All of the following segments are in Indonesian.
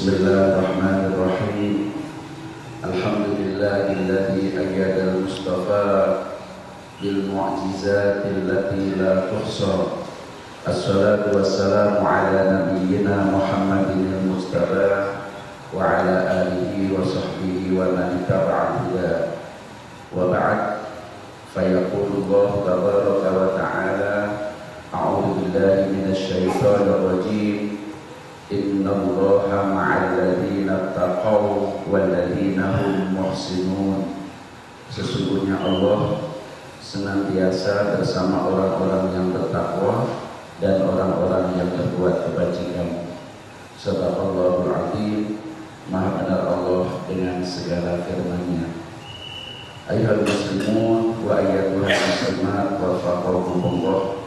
Bismillahirrahmanirrahim. Alhamdulillahilladzi ayyada al-Mustafa bil mu'jizati allati la tuhsa. Assalatu wassalamu ala nabiyyina Muhammadin al-Mustafa wa ala alihi wa sahbihi wa man tabi'a huda. Wa ba'd, fayaqulu Allah tabaraka wa ta'ala, a'udzu billahi minasy syaithanir rajim. Innallaha ma'al ladzina taqaw wal ladzina hum muhsinun. Sesungguhnya Allah senantiasa bersama orang-orang yang bertakwa dan orang-orang yang berbuat kebajikan. Shadaqallahul azim. Maha benar Allah dengan segala firman-Nya. Ayyuhal muslimun wa ayyatuhal muslimat wafaqakumullah.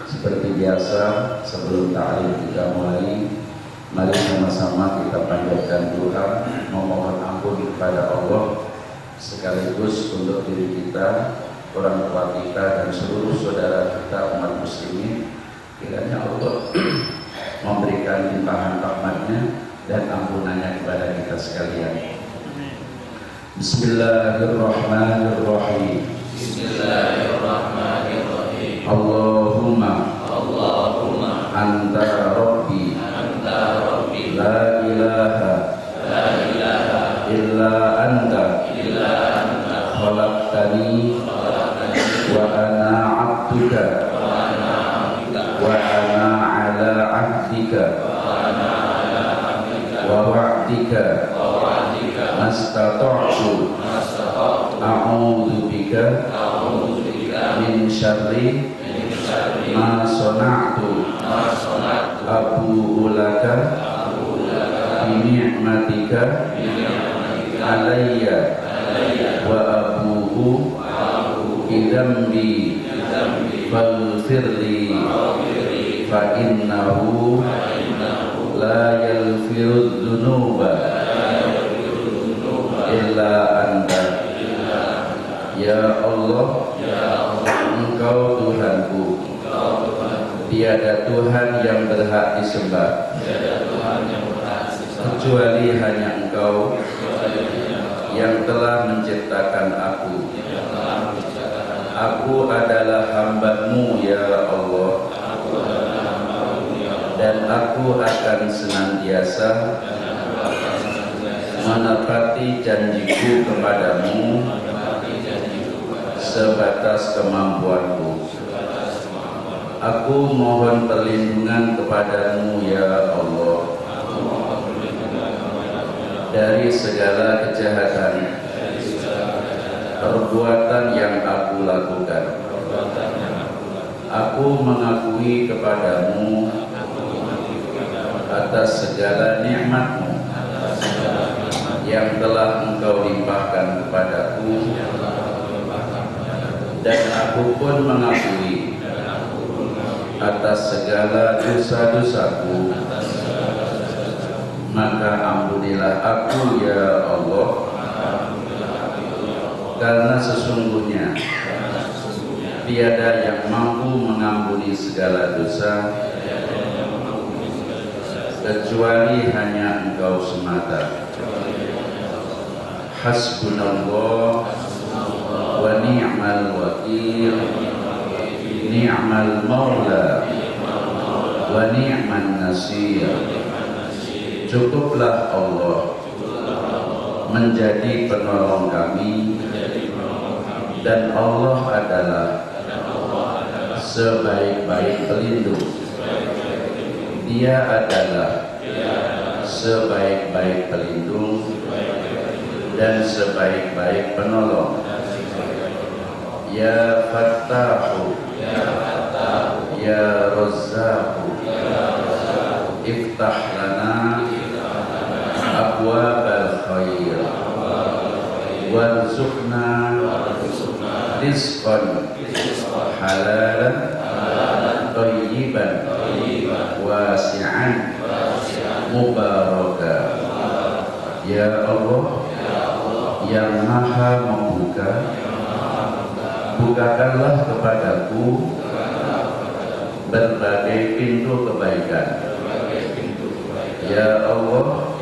Seperti biasa, sebelum ta'lim kita mulai, mari sama-sama kita panjatkan doa, memohon ampun kepada Allah, sekaligus untuk diri kita, orang tua kita, dan seluruh saudara kita umat muslimin. Kiranya Allah memberikan limpahan rahmat-Nya dan ampunannya kepada kita sekalian. Bismillahirrahmanirrahim. Bismillahirrahmanirrahim. Allahumma anta rabbi la ilaha illa anta khalaqtani wa ana 'abduka wa ana 'ala 'ahdika wa wa'dika mastata'tu a'udzu bika min syarri ma sana'tu abu'u laka bi ni'matika alayya wa abu'u bi dzambi faghfirli fa innahu la yaghfiru dzunuba illa anta. Ya Allah, Engkau Tuhanku, tiada Tuhan yang berhak disembah kecuali hanya Engkau yang telah menciptakan aku. Aku adalah hamba-Mu, ya Allah, dan aku akan senantiasa menepati janjiku kepadamu sebatas kemampuanku. Aku mohon perlindungan kepadamu, ya Allah, dari segala kejahatan perbuatan yang aku lakukan. Aku mengakui kepadamu atas segala nikmat-Mu yang telah Engkau limpahkan kepadaku, dan aku pun mengakui atas segala dosa-dosaku. Maka ampunilah aku, ya Allah, karena sesungguhnya tiada yang mampu mengampuni segala dosa kecuali hanya Engkau semata. Hasbunallah wa ni'mal wakil, ni'mal maula wa ni'man nasir. Cukuplah Allah menjadi penolong kami, dan Allah adalah sebaik-baik pelindung. Dia adalah sebaik-baik pelindung dan sebaik-baik penolong. Ya Fattahu, ya Razzaqu, iftah lana abwabal khair warzuqna rizqan halalan thayyiban wasi'an mubaraka. Ya Allah yang maha membuka, bukakanlah kepadaku berbagai pintu kebaikan. Ya Allah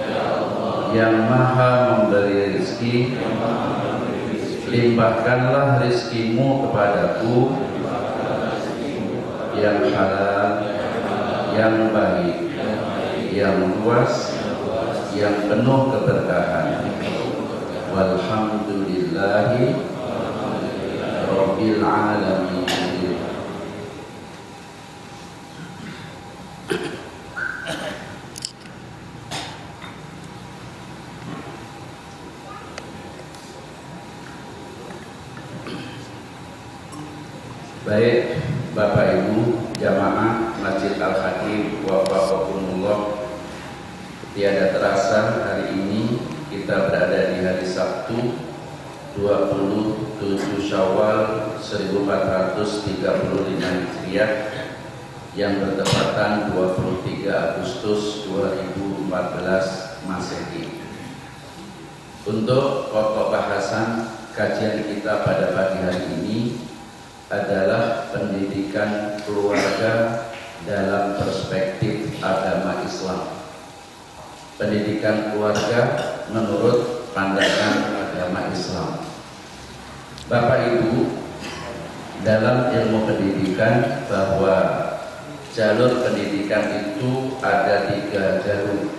yang maha memberi rezeki, limpahkanlah rezekimu kepadaku yang halal, yang baik, yang luas, yang penuh keberkahan. Walhamdulillahi Rabbil Alamin. Baik, Bapak Ibu jamaah Masjid Al-Hakim wafaqakumullah, tiada terasa hari ini kita berada di hari Sabtu 27 Syawal 1435 Hijriah yang bertepatan 23 Agustus 2014 Masehi. Untuk pokok bahasan kajian kita pada pagi hari ini adalah pendidikan keluarga dalam perspektif agama Islam. Pendidikan keluarga menurut pandangan agama Islam. Bapak Ibu, dalam ilmu pendidikan bahwa jalur pendidikan itu ada 3 jalur.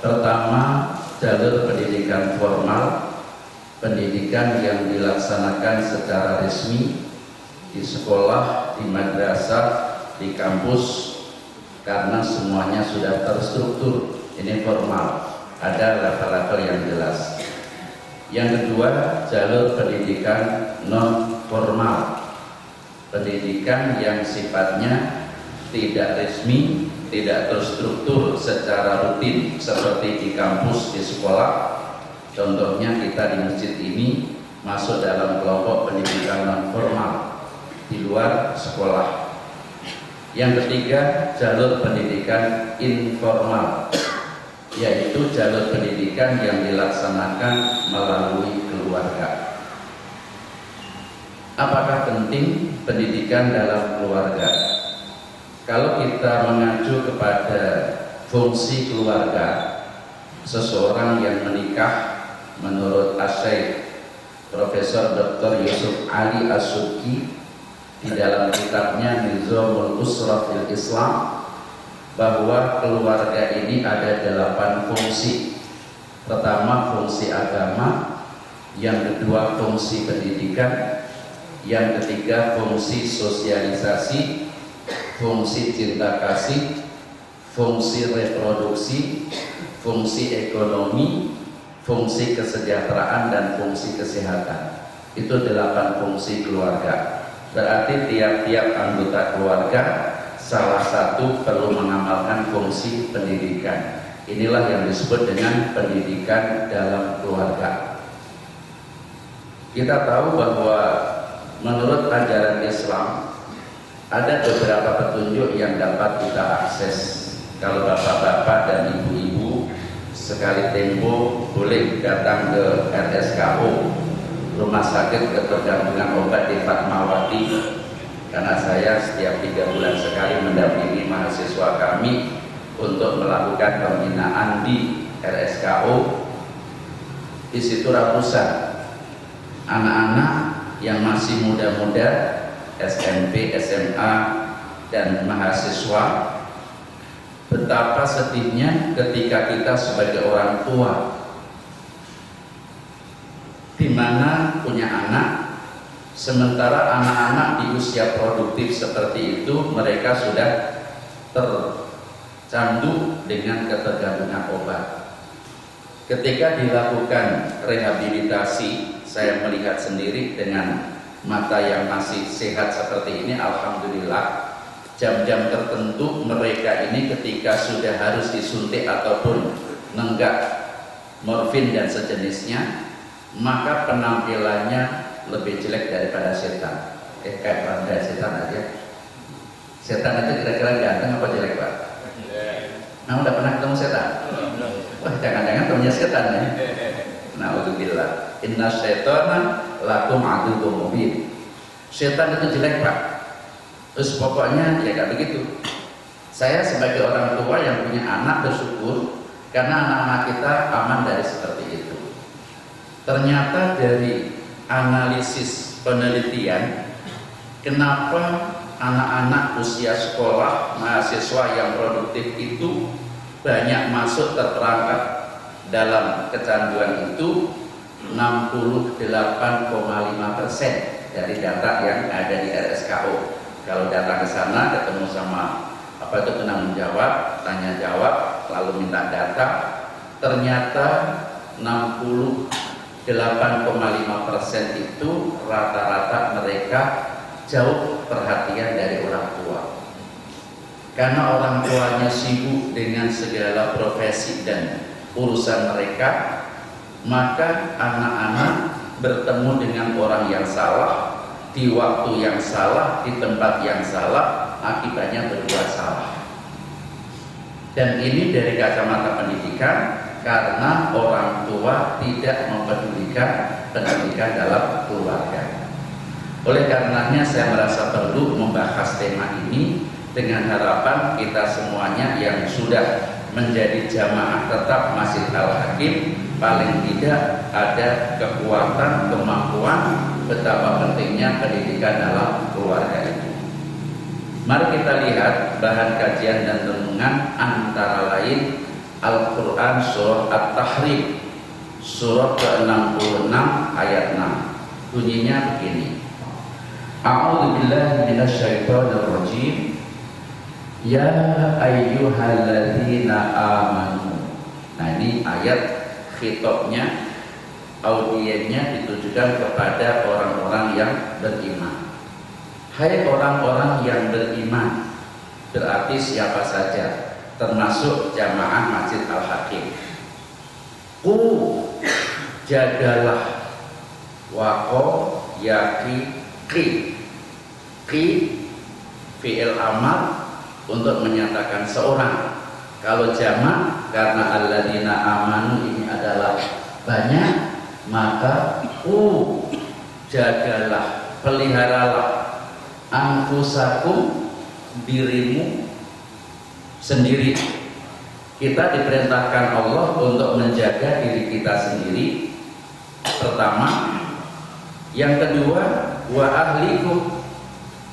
Pertama, jalur pendidikan formal, pendidikan yang dilaksanakan secara resmi di sekolah, di madrasah, di kampus, karena semuanya sudah terstruktur. Ini formal, ada level-level yang jelas. Yang kedua, jalur pendidikan non formal, pendidikan yang sifatnya tidak resmi, tidak terstruktur secara rutin seperti di kampus, di sekolah. Contohnya kita di masjid ini masuk dalam kelompok pendidikan non formal di luar sekolah. Yang ketiga, jalur pendidikan informal, yaitu jalur pendidikan yang dilaksanakan melalui keluarga. Apakah penting pendidikan dalam keluarga? Kalau kita mengacu kepada fungsi keluarga, seseorang yang menikah menurut Asy-Syaikh Profesor Dr. Yusuf Ali As-Subki di dalam kitabnya Nizamul Usrah fil Islam, bahwa keluarga ini ada 8 fungsi. Pertama, fungsi agama, yang kedua fungsi pendidikan, yang ketiga fungsi sosialisasi, fungsi cinta kasih, fungsi reproduksi, fungsi ekonomi, fungsi kesejahteraan, dan fungsi kesehatan. Itu 8 fungsi keluarga. Berarti tiap-tiap anggota keluarga salah satu perlu mengamalkan fungsi pendidikan. Inilah yang disebut dengan pendidikan dalam keluarga. Kita tahu bahwa menurut ajaran Islam ada beberapa petunjuk yang dapat kita akses. Kalau bapak-bapak dan ibu-ibu sekali tempo boleh datang ke RSKO, Rumah Sakit Ketergantungan Obat di Fatmawati, karena saya setiap 3 bulan sekali mendampingi mahasiswa kami untuk melakukan pembinaan di RSKO. Di situ ratusan anak-anak yang masih muda-muda, SMP, SMA, dan mahasiswa. Betapa sedihnya ketika kita sebagai orang tua di mana punya anak, sementara anak-anak di usia produktif seperti itu mereka sudah tercandu dengan ketergantungan obat. Ketika dilakukan rehabilitasi, saya melihat sendiri dengan mata yang masih sehat seperti ini, alhamdulillah, jam-jam tertentu mereka ini ketika sudah harus disuntik ataupun nenggak morfin dan sejenisnya, maka penampilannya lebih jelek daripada setan. Kayak bangga setan aja. Setan itu kira-kira ganteng apa jelek, Pak? Nah, udah pernah ketemu setan? Wah, jangan-jangan temennya setan ya. Na'udzubillah. Inna syaitana lakum aduwwum mubin. Setan itu jelek, Pak. Terus pokoknya ya kayak begitu. Saya sebagai orang tua yang punya anak bersyukur karena anak-anak kita aman dari seperti itu. Ternyata dari analisis penelitian, kenapa anak-anak usia sekolah, mahasiswa yang produktif itu banyak masuk terperangkap dalam kecanduan itu 68,5% dari data yang ada di RSKO. Kalau datang ke sana ketemu sama penanggung jawab, tanya jawab, lalu minta data, ternyata 68,5% itu rata-rata mereka jauh perhatian dari orang tua. Karena orang tuanya sibuk dengan segala profesi dan urusan mereka, maka anak-anak bertemu dengan orang yang salah, di waktu yang salah, di tempat yang salah, akibatnya berbuat salah. Dan ini dari kacamata pendidikan, karena orang tua tidak mempedulikan pendidikan dalam keluarga. Oleh karenanya saya merasa perlu membahas tema ini dengan harapan kita semuanya yang sudah menjadi jamaah tetap Masjid Al-Hakim paling tidak ada kekuatan, kemampuan betapa pentingnya pendidikan dalam keluarga itu. Mari kita lihat bahan kajian dan renungan antara lain Al-Quran Surah At-Tahrim Surah ke-66 ayat 6. Bunyinya begini: A'udzubillahi minasyaitonirrajim. Ya ayyuhalladzina amanu. Nah, ini ayat khitabnya, audiennya ditujukan kepada orang-orang yang beriman. Hai orang-orang yang beriman, berarti siapa saja, termasuk jamaah Masjid Al-Hakim. Jagalah, waqo yaki ki fi'il amal untuk menyatakan seorang. Kalau jamak karena alladzina amanu ini adalah banyak, maka jagalah, peliharalah anfusakum, dirimu sendiri. Kita diperintahkan Allah untuk menjaga diri kita sendiri pertama. Yang kedua, wa ahlikum,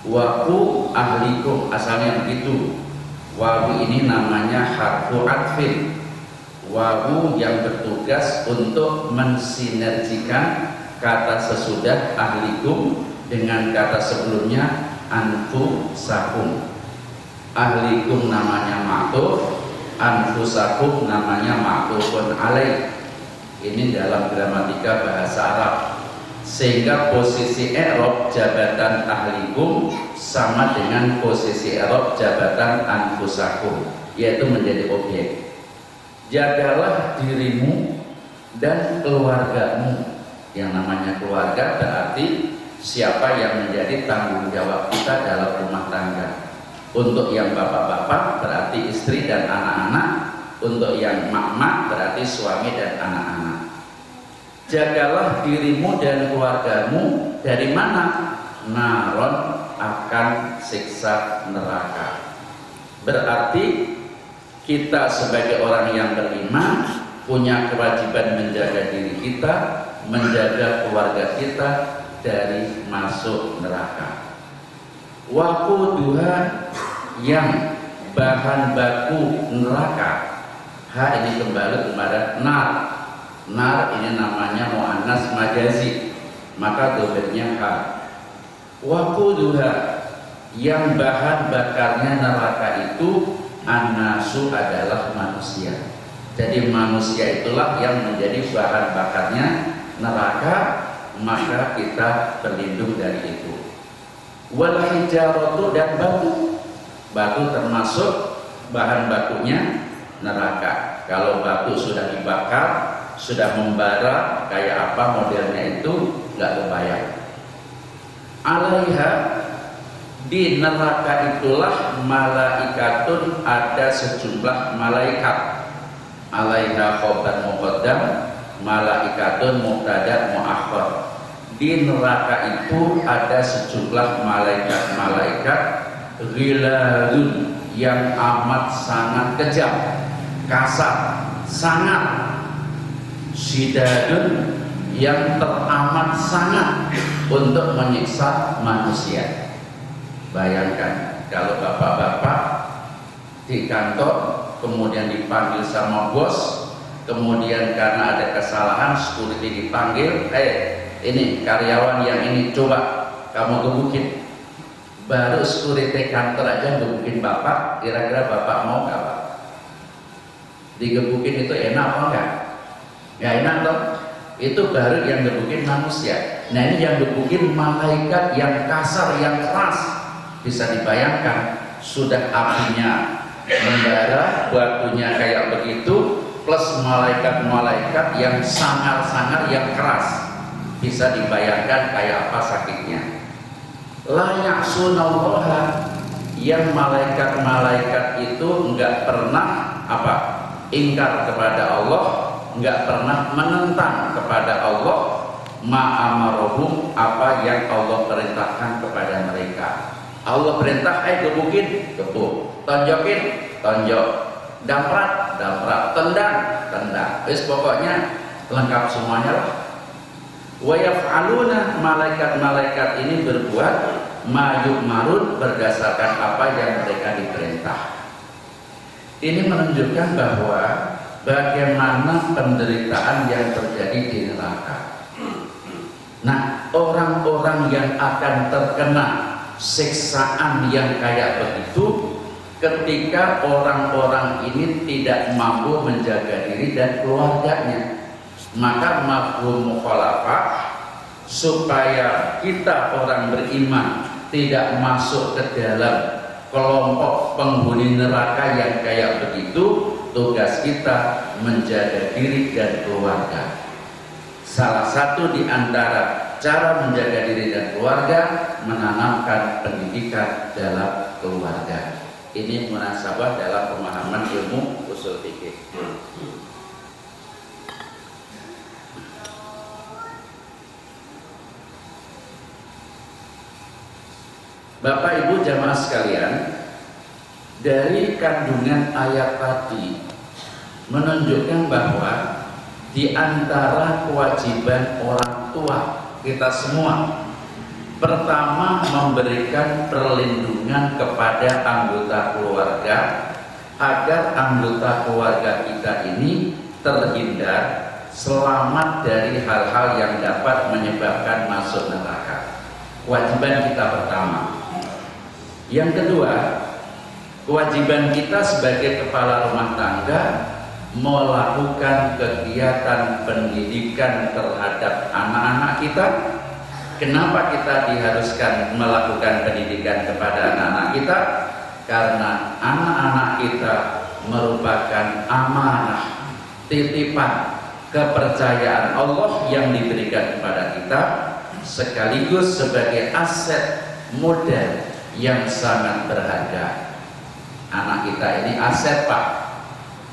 waku ahlikum, asalnya begitu. Wawu ini namanya harfu atfin, wawu yang bertugas untuk mensinergikan kata sesudah ahlikum dengan kata sebelumnya anfusakum. Ahlikum namanya ma'tuf, anfusakum namanya ma'tufun alaih. Ini dalam gramatika bahasa Arab. Sehingga posisi i'rab jabatan ahlikum sama dengan posisi i'rab jabatan anfusakum, yaitu menjadi objek. Jagalah dirimu dan keluargamu. Yang namanya keluarga berarti siapa yang menjadi tanggung jawab kita dalam rumah tangga. Untuk yang bapak-bapak berarti istri dan anak-anak, untuk yang mak-mak berarti suami dan anak-anak. Jagalah dirimu dan keluargamu dari mana? Naron, akan siksa neraka. Berarti kita sebagai orang yang beriman punya kewajiban menjaga diri kita, menjaga keluarga kita dari masuk neraka. Waquduha, yang bahan baku neraka. Ini kembali kepada nar. Nar ini namanya mu'annas majazi, maka dobernya ha. Waquduha, yang bahan bakarnya neraka itu annasu, adalah manusia. Jadi manusia itulah yang menjadi bahan bakarnya neraka, maka kita berlindung dari itu. Wal hijaratu, dan batu termasuk bahan bakunya neraka. Kalau batu sudah dibakar, sudah membara, kayak apa modelnya itu nggak kebayang. Alaiha, di neraka itulah malaikatun, ada sejumlah malaikat. Alaiha khobar muqaddam, malaikatun mubtada muakhir. Di neraka itu ada sejumlah malaikat-malaikat ghiladun, yang amat sangat kejam, kasar, sangat syidadun, yang teramat sangat untuk menyiksa manusia. Bayangkan kalau bapak-bapak di kantor kemudian dipanggil sama bos, kemudian karena ada kesalahan security dipanggil, ini karyawan yang ini coba kamu gebukin. Baru security kantor aja gebukin bapak, kira-kira bapak mau nggak Pak? Digebukin itu enak apa enggak? Nggak enak toh? Itu baru yang gebukin manusia. Nah ini yang gebukin malaikat yang kasar, yang keras. Bisa dibayangkan, sudah apinya membara, batunya kayak begitu, plus malaikat-malaikat yang sangar-sangar, yang keras. Bisa dibayangkan kayak apa sakitnya. La ya'sunallaha, yang malaikat-malaikat itu enggak pernah apa? Ingkar kepada Allah, enggak pernah menentang kepada Allah, ma'amarohum, apa yang Allah perintahkan kepada mereka. Allah perintah, gebukin, gebuk, tonjokin, tonjok, damprat, damprat, tendang, tendang. Wis pokoknya lengkap semuanya lah. Wa yaf'aluna, malaikat-malaikat ini berbuat ma'yu'marun, berdasarkan apa yang mereka diperintah. Ini menunjukkan bahwa bagaimana penderitaan yang terjadi di neraka. Nah, orang-orang yang akan terkena siksaan yang kayak begitu ketika orang-orang ini tidak mampu menjaga diri dan keluarganya. Maka mafhum mukhalafah, supaya kita orang beriman tidak masuk ke dalam kelompok penghuni neraka yang kayak begitu, tugas kita menjaga diri dan keluarga. Salah satu di antara cara menjaga diri dan keluarga, menanamkan pendidikan dalam keluarga. Ini munasabah dalam pemahaman ilmu usul fikih. Bapak Ibu jamaah sekalian, dari kandungan ayat tadi menunjukkan bahwa di antara kewajiban orang tua kita semua, pertama memberikan perlindungan kepada anggota keluarga agar anggota keluarga kita ini terhindar, selamat dari hal-hal yang dapat menyebabkan masuk neraka. Kewajiban kita pertama. Yang kedua, kewajiban kita sebagai kepala rumah tangga melakukan kegiatan pendidikan terhadap anak-anak kita. Kenapa kita diharuskan melakukan pendidikan kepada anak-anak kita? Karena anak-anak kita merupakan amanah, titipan, kepercayaan Allah yang diberikan kepada kita, sekaligus sebagai aset modal yang sangat berharga. Anak kita ini aset Pak.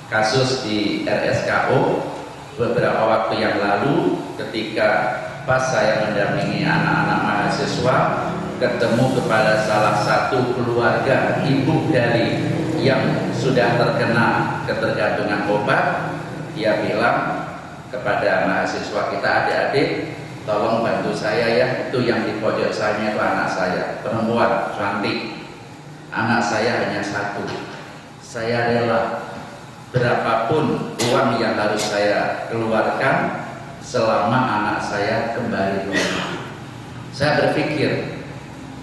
Kasus di RSKO beberapa waktu yang lalu, ketika pas saya mendampingi anak-anak mahasiswa, ketemu kepada salah satu keluarga ibu dari yang sudah terkena ketergantungan obat. Dia bilang kepada mahasiswa kita, adik-adik, tolong bantu saya ya, itu yang di pojok saya itu anak saya, perempuan, cantik. Anak saya hanya satu. Saya rela berapapun uang yang harus saya keluarkan selama anak saya kembali ke rumah. Saya berpikir,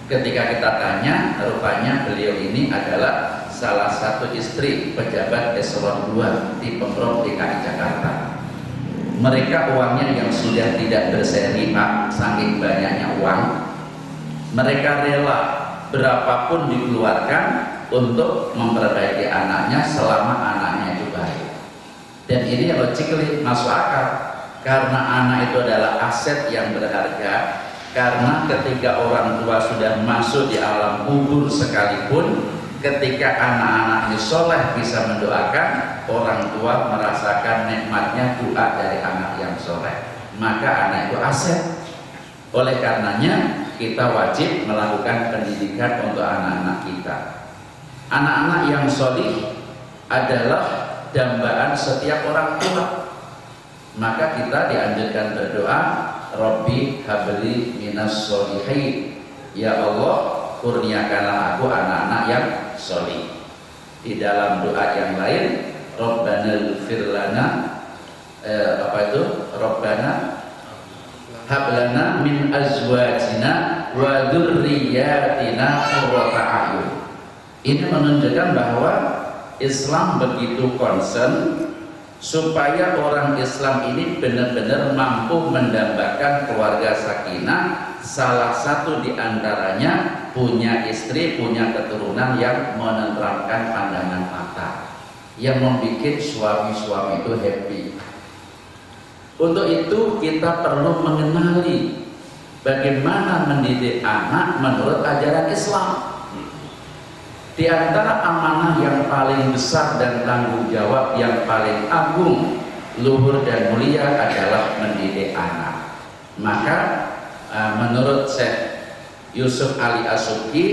ketika kita tanya, rupanya beliau ini adalah salah satu istri pejabat eselon 2 di Pemprov DKI Jakarta. Mereka uangnya yang sudah tidak berseri Pak, saking banyaknya uang, mereka rela berapapun dikeluarkan untuk memperbaiki anaknya selama anaknya itu baik. Dan ini logically masuk akal, karena anak itu adalah aset yang berharga. Karena ketika orang tua sudah masuk di alam kubur sekalipun, ketika anak-anaknya soleh bisa mendoakan, orang tua merasakan nikmatnya doa dari anak yang soleh, maka anak itu aset. Oleh karenanya kita wajib melakukan pendidikan untuk anak-anak kita. Anak-anak yang solih adalah dambaan setiap orang tua. Maka kita dianjurkan berdoa, Rabbi habli minas sholihin, ya Allah kurniakanlah aku anak-anak yang sholih. Di dalam doa yang lain, Rabbana ighfir lana Rabbana hablana min azwajina wa dzurriyyatina qurrata a'yun. Ini menunjukkan bahwa Islam begitu concern supaya orang Islam ini benar-benar mampu mendambakan keluarga sakinah. Salah satu di antaranya punya istri, punya keturunan yang menenteramkan pandangan mata, yang membuat suami-suami itu happy. Untuk itu kita perlu mengenali bagaimana mendidik anak menurut ajaran Islam. Di antara amanah yang paling besar dan tanggung jawab yang paling agung, luhur dan mulia adalah mendidik anak. Maka menurut Syekh Yusuf Ali As-Subki,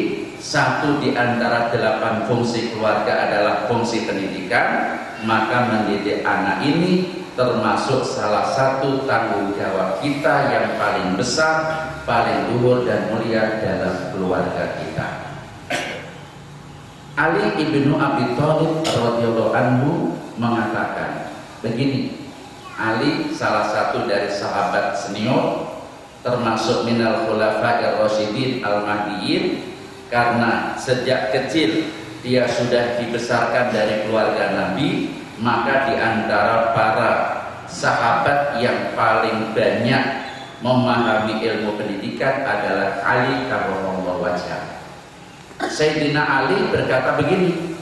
satu di antara 8 fungsi keluarga adalah fungsi pendidikan. Maka mendidik anak ini termasuk salah satu tanggung jawab kita yang paling besar, paling luhur dan mulia dalam keluarga kita. Ali ibnu Abi Thalib radhiyallahu anhu mengatakan begini. Ali salah satu dari sahabat senior, termasuk minal khulafa'ir rasyidin al-mahdiyyin, karena sejak kecil dia sudah dibesarkan dari keluarga Nabi. Maka di antara para sahabat yang paling banyak memahami ilmu pendidikan adalah Ali karramallahu wajhah. Sayyidina Ali berkata begini,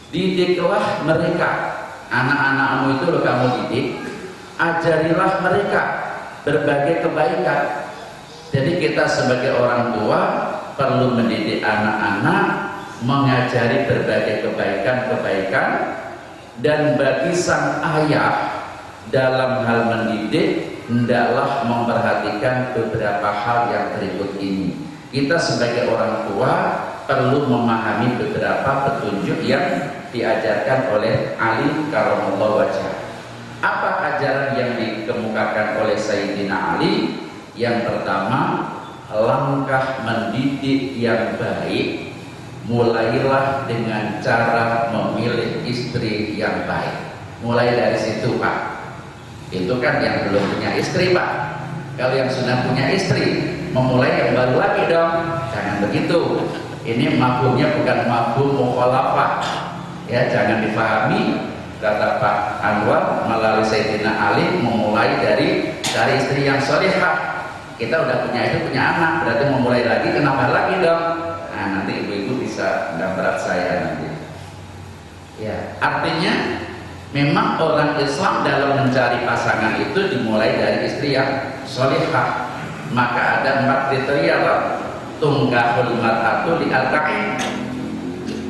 didiklah mereka, anak-anakmu itu lo kamu didik, ajarilah mereka berbagai kebaikan. Jadi kita sebagai orang tua perlu mendidik anak-anak, mengajari berbagai kebaikan-kebaikan. Dan bagi sang ayah dalam hal mendidik, hendaklah memperhatikan beberapa hal yang berikut ini. Kita sebagai orang tua perlu memahami beberapa petunjuk yang diajarkan oleh Ali karramallahu wajhah. Apa ajaran yang dikemukakan oleh Sayyidina Ali? Yang pertama, langkah mendidik yang baik mulailah dengan cara memilih istri yang baik. Mulai dari situ, Pak. Itu kan yang belum punya istri, Pak. Kalau yang sudah punya istri, memulai yang baru lagi dong. Jangan begitu. Ini mafhumnya bukan mafhum mukhalafah. Ya, jangan dipahami kata Pak Anwar melalui Sayyidina Ali memulai dari cari istri yang sholihah. Kita udah punya itu, punya anak, berarti memulai lagi, kenapa lagi dong? Nah, nanti ibu-ibu bisa gambaran saya nanti. Ya, artinya memang orang Islam dalam mencari pasangan itu dimulai dari istri yang sholihah. Maka ada 4 kriteria, Pak. Tungkahul mar'atu li arba'in.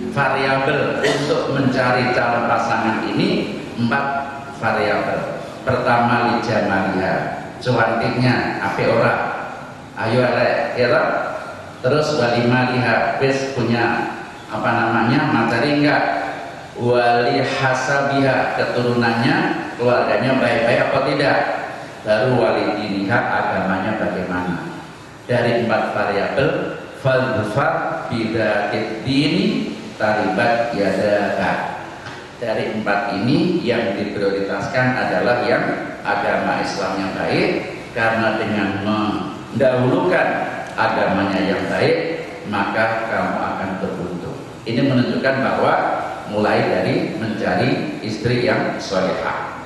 Variabel untuk mencari calon pasangan ini 4 variabel. Pertama, li jamaliha, cuantiknya ape ora, ayo elek ya. Terus walima liha, wis punya apa namanya materi enggak, wali hasabiha, keturunannya keluarganya baik-baik apa tidak, baru wali diniha, agamanya bagaimana. Dari 4 variabel, falfar bidatid dini taribat yadaka. Dari 4 ini yang diprioritaskan adalah yang agama Islamnya baik, karena dengan mendahulukan agamanya yang baik maka kamu akan beruntung. Ini menunjukkan bahwa mulai dari mencari istri yang sholihah.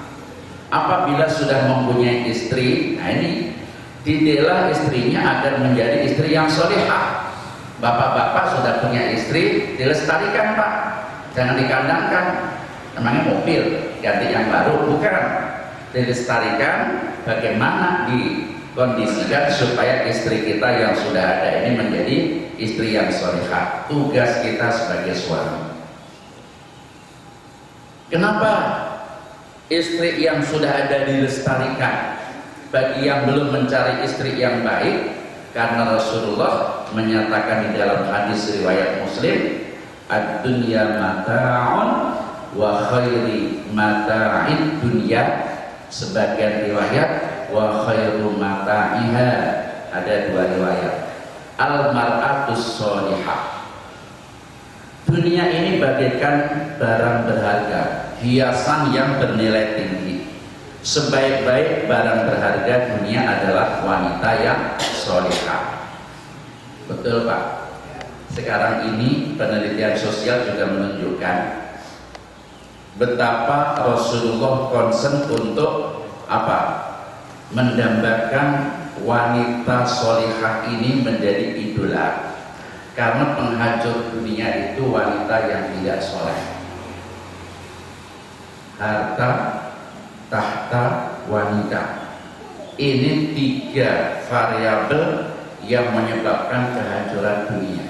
Apabila sudah mempunyai istri, nah ini didiklah istrinya agar menjadi istri yang sholihah. Bapak-bapak sudah punya istri, dilestarikan, Pak. Jangan dikandangkan. Namanya mobil, ganti yang baru, bukan. Dilestarikan, bagaimana dikondisikan supaya istri kita yang sudah ada ini menjadi istri yang sholihah. Tugas kita sebagai suami. Kenapa istri yang sudah ada dilestarikan? Bagi yang belum mencari istri yang baik, karena Rasulullah menyatakan di dalam hadis riwayat Muslim, ad-dunya mata'un wa khairi mata'id dunya, sebagian riwayat wa khairu mata'iha, ada dua riwayat. Al mar'atus sholihah, dunia ini bagaikan barang berharga, hiasan yang bernilai tinggi. Sebaik-baik barang berharga dunia adalah wanita yang sholihah. Betul Pak? Sekarang ini penelitian sosial juga menunjukkan betapa Rasulullah concern untuk apa? Mendambakan wanita sholihah ini menjadi idola. Karena penghancur dunia itu wanita yang tidak soleh. Harta, tahta, wanita. Ini tiga variabel yang menyebabkan kehancuran dunia.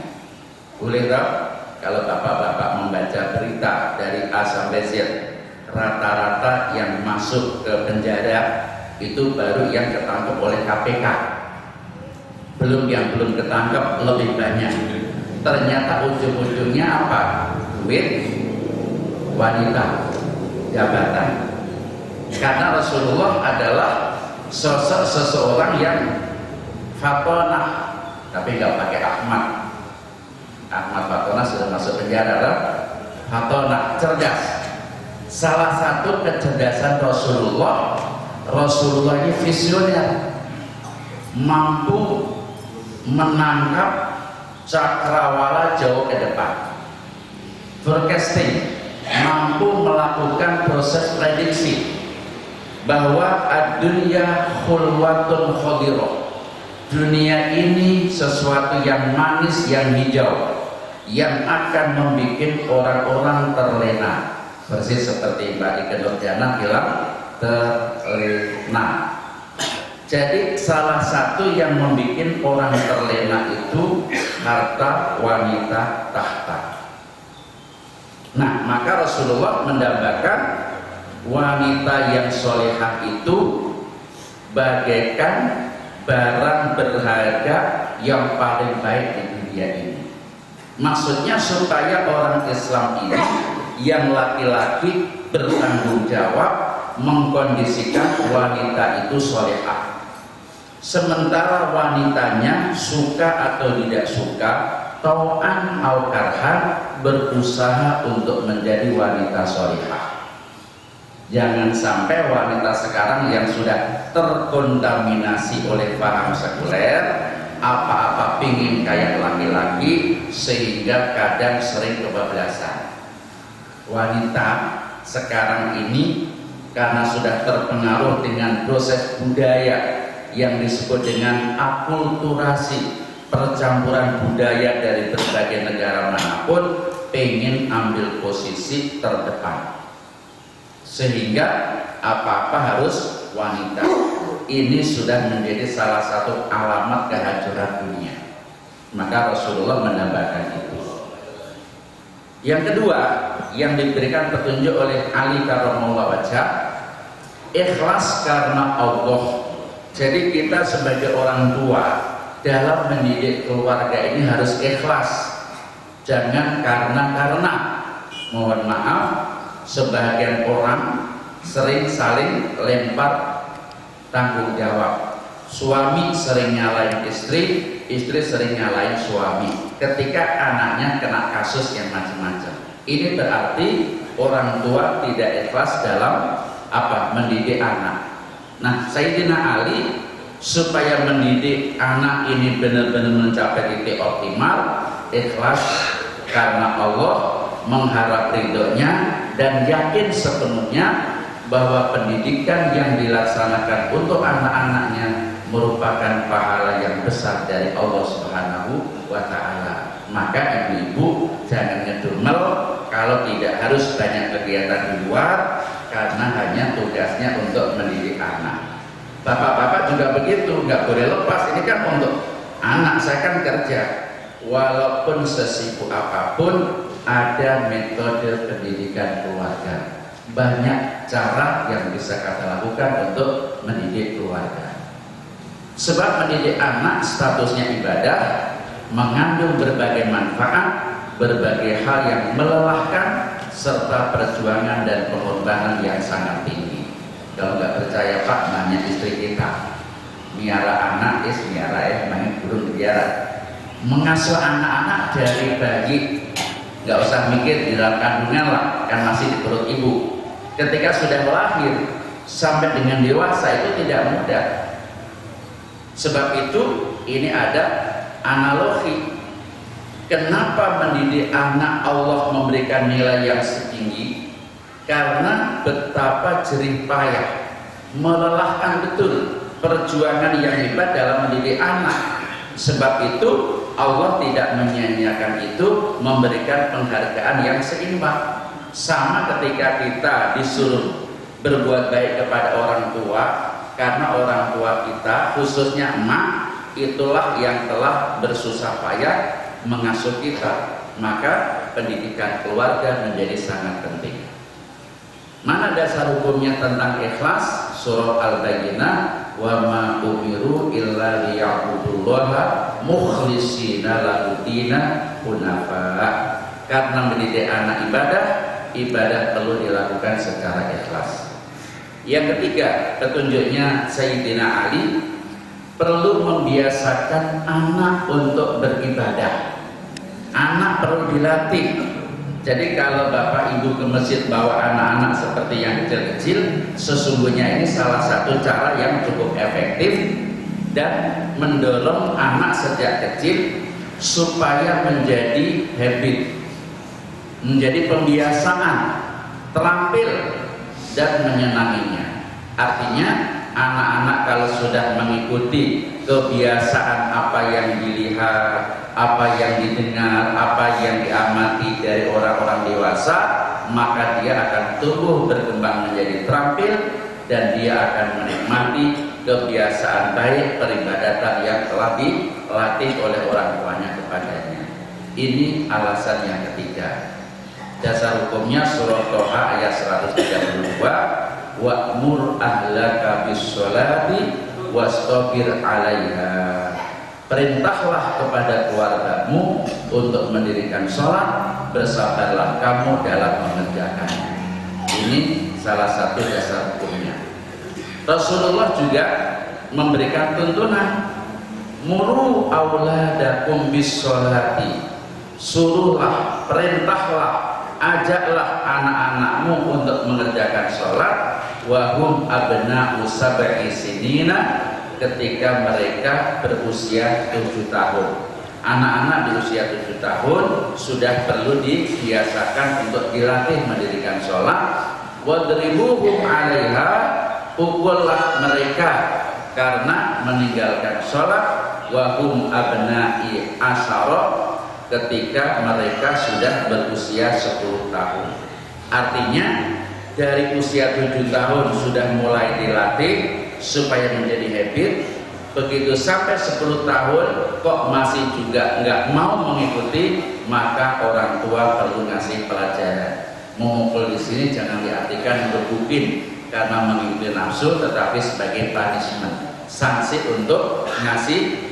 Boleh tak? Kalau bapak-bapak membaca berita dari A sampai Z, rata-rata yang masuk ke penjara itu baru yang ketangkep oleh KPK. Belum yang belum ketangkep lebih banyak. Ternyata ujung-ujungnya apa? Duit, wanita, jabatan. Karena Rasulullah adalah sosok seseorang yang fatonah, tapi nggak pakai Ahmad. Ahmad fatonah sudah masuk penjara lah. Fatonah, cerdas. Salah satu kecerdasan Rasulullah ini visioner, mampu menangkap cakrawala jauh ke depan, forecasting, mampu melakukan proses prediksi bahwa ad-dunya khulwatun khadirah, dunia ini sesuatu yang manis, yang hijau, yang akan membuat orang-orang terlena, persis seperti Mbak Ike Nurjana bilang terlena. Jadi salah satu yang membuat orang terlena itu harta, wanita, tahta. Nah, maka Rasulullah mendambakan wanita yang solehah itu bagaikan barang berharga yang paling baik di dunia ini. Maksudnya supaya orang Islam ini yang laki-laki bertanggung jawab mengkondisikan wanita itu solehah. Sementara wanitanya suka atau tidak suka, tau'an au karhan, berusaha untuk menjadi wanita solehah. Jangan sampai wanita sekarang yang sudah terkontaminasi oleh paham sekuler, apa-apa pingin kayak laki-laki, sehingga kadang sering kebablasan. Wanita sekarang ini karena sudah terpengaruh dengan proses budaya yang disebut dengan akulturasi, percampuran budaya dari berbagai negara manapun, pengen ambil posisi terdepan, sehingga apa-apa harus wanita. Ini sudah menjadi salah satu alamat kehancuran dunia. Maka Rasulullah menambahkan itu. Yang kedua yang diberikan petunjuk oleh Ali karramallahu wajhah, ikhlas karena Allah. Jadi kita sebagai orang tua dalam mendidik keluarga ini harus ikhlas, jangan karena. Mohon maaf, sebagian orang sering saling lempar tanggung jawab. Suami sering nyalain istri, istri sering nyalain suami ketika anaknya kena kasus yang macam-macam. Ini berarti orang tua tidak ikhlas dalam mendidik anak. Nah, Sayyidina Ali supaya mendidik anak ini benar-benar mencapai titik optimal, ikhlas karena Allah, mengharap ridhonya, dan yakin sepenuhnya bahwa pendidikan yang dilaksanakan untuk anak-anaknya merupakan pahala yang besar dari Allah Subhanahu wa Ta'ala. Maka ibu-ibu jangan ngedumel kalau tidak harus banyak kegiatan di luar, karena hanya tugasnya untuk mendidik anak. Bapak-bapak juga begitu, nggak boleh lepas. Ini kan untuk anak, saya kan kerja. Walaupun sesibuk apapun, ada metode pendidikan keluarga. Banyak cara yang bisa kita lakukan untuk mendidik keluarga. Sebab mendidik anak statusnya ibadah, mengandung berbagai manfaat, berbagai hal yang melelahkan, serta perjuangan dan pengorbanan yang sangat tinggi. Kalau nggak percaya Pak, nanya istri kita. Miara anak, miara main burung biara. Mengasuh anak-anak dari bayi, nggak usah mikir di dalam kandungan lah, kan masih di perut ibu. Ketika sudah lahir sampai dengan dewasa itu tidak mudah. Sebab itu ini ada analogi. Kenapa mendidik anak Allah memberikan nilai yang setinggi? Karena betapa jerih payah, melelahkan betul perjuangan yang hebat dalam mendidik anak. Sebab itu Allah tidak menyia-nyiakan itu, memberikan penghargaan yang seimbang. Sama ketika kita disuruh berbuat baik kepada orang tua, karena orang tua kita, khususnya emak, itulah yang telah bersusah payah mengasuh kita, maka pendidikan keluarga menjadi sangat penting. Mana dasar hukumnya tentang ikhlas? Surah Al-Baqarah, wa ma umiru illa liya'budullaha mukhlishina lahud-dina hunafa. Karena mendidik anak ibadah perlu dilakukan secara ikhlas. Yang ketiga, petunjuknya Sayyidina Ali, perlu membiasakan anak untuk beribadah. Anak perlu dilatih. Jadi kalau bapak ibu ke masjid bawa anak-anak seperti yang kecil-kecil, sesungguhnya ini salah satu cara yang cukup efektif dan mendorong anak sejak kecil supaya menjadi habit, menjadi pembiasaan, terampil dan menyenanginya. Artinya anak-anak kalau sudah mengikuti kebiasaan apa yang dilihat, apa yang didengar, apa yang diamati dari orang-orang dewasa, maka dia akan tumbuh berkembang menjadi terampil dan dia akan menikmati kebiasaan baik peribadatan yang telah dilatih oleh orang tuanya kepadanya. Ini alasan yang ketiga. Dasar hukumnya surah Toha ayat 132, wa'mur ahlaka bis-sholati wastabir 'alaiha. Perintahlah kepada keluargamu untuk mendirikan sholat, bersabarlah kamu dalam mengerjakannya. Ini salah satu dasar hukumnya. Rasulullah juga memberikan tuntunan, muru auladakum bis-sholati. Suruhlah, perintahlah, ajaklah anak-anakmu untuk mengerjakan sholat, wahum abna'u sab'i sinina, ketika mereka berusia 7 tahun. Anak-anak di usia 7 tahun sudah perlu dibiasakan untuk dilatih mendirikan sholat. Wadribuhum 'alaiha, pukullah mereka karena meninggalkan sholat. Wahum abna'i asyara, ketika mereka sudah berusia 10 tahun. Artinya dari usia 7 tahun sudah mulai dilatih supaya menjadi habit. Begitu sampai 10 tahun kok masih juga nggak mau mengikuti, maka orang tua perlu ngasih pelajaran. Memukul di sini jangan diartikan gebukin karena mengikuti nafsu, tetapi sebagai punishment, sanksi untuk ngasih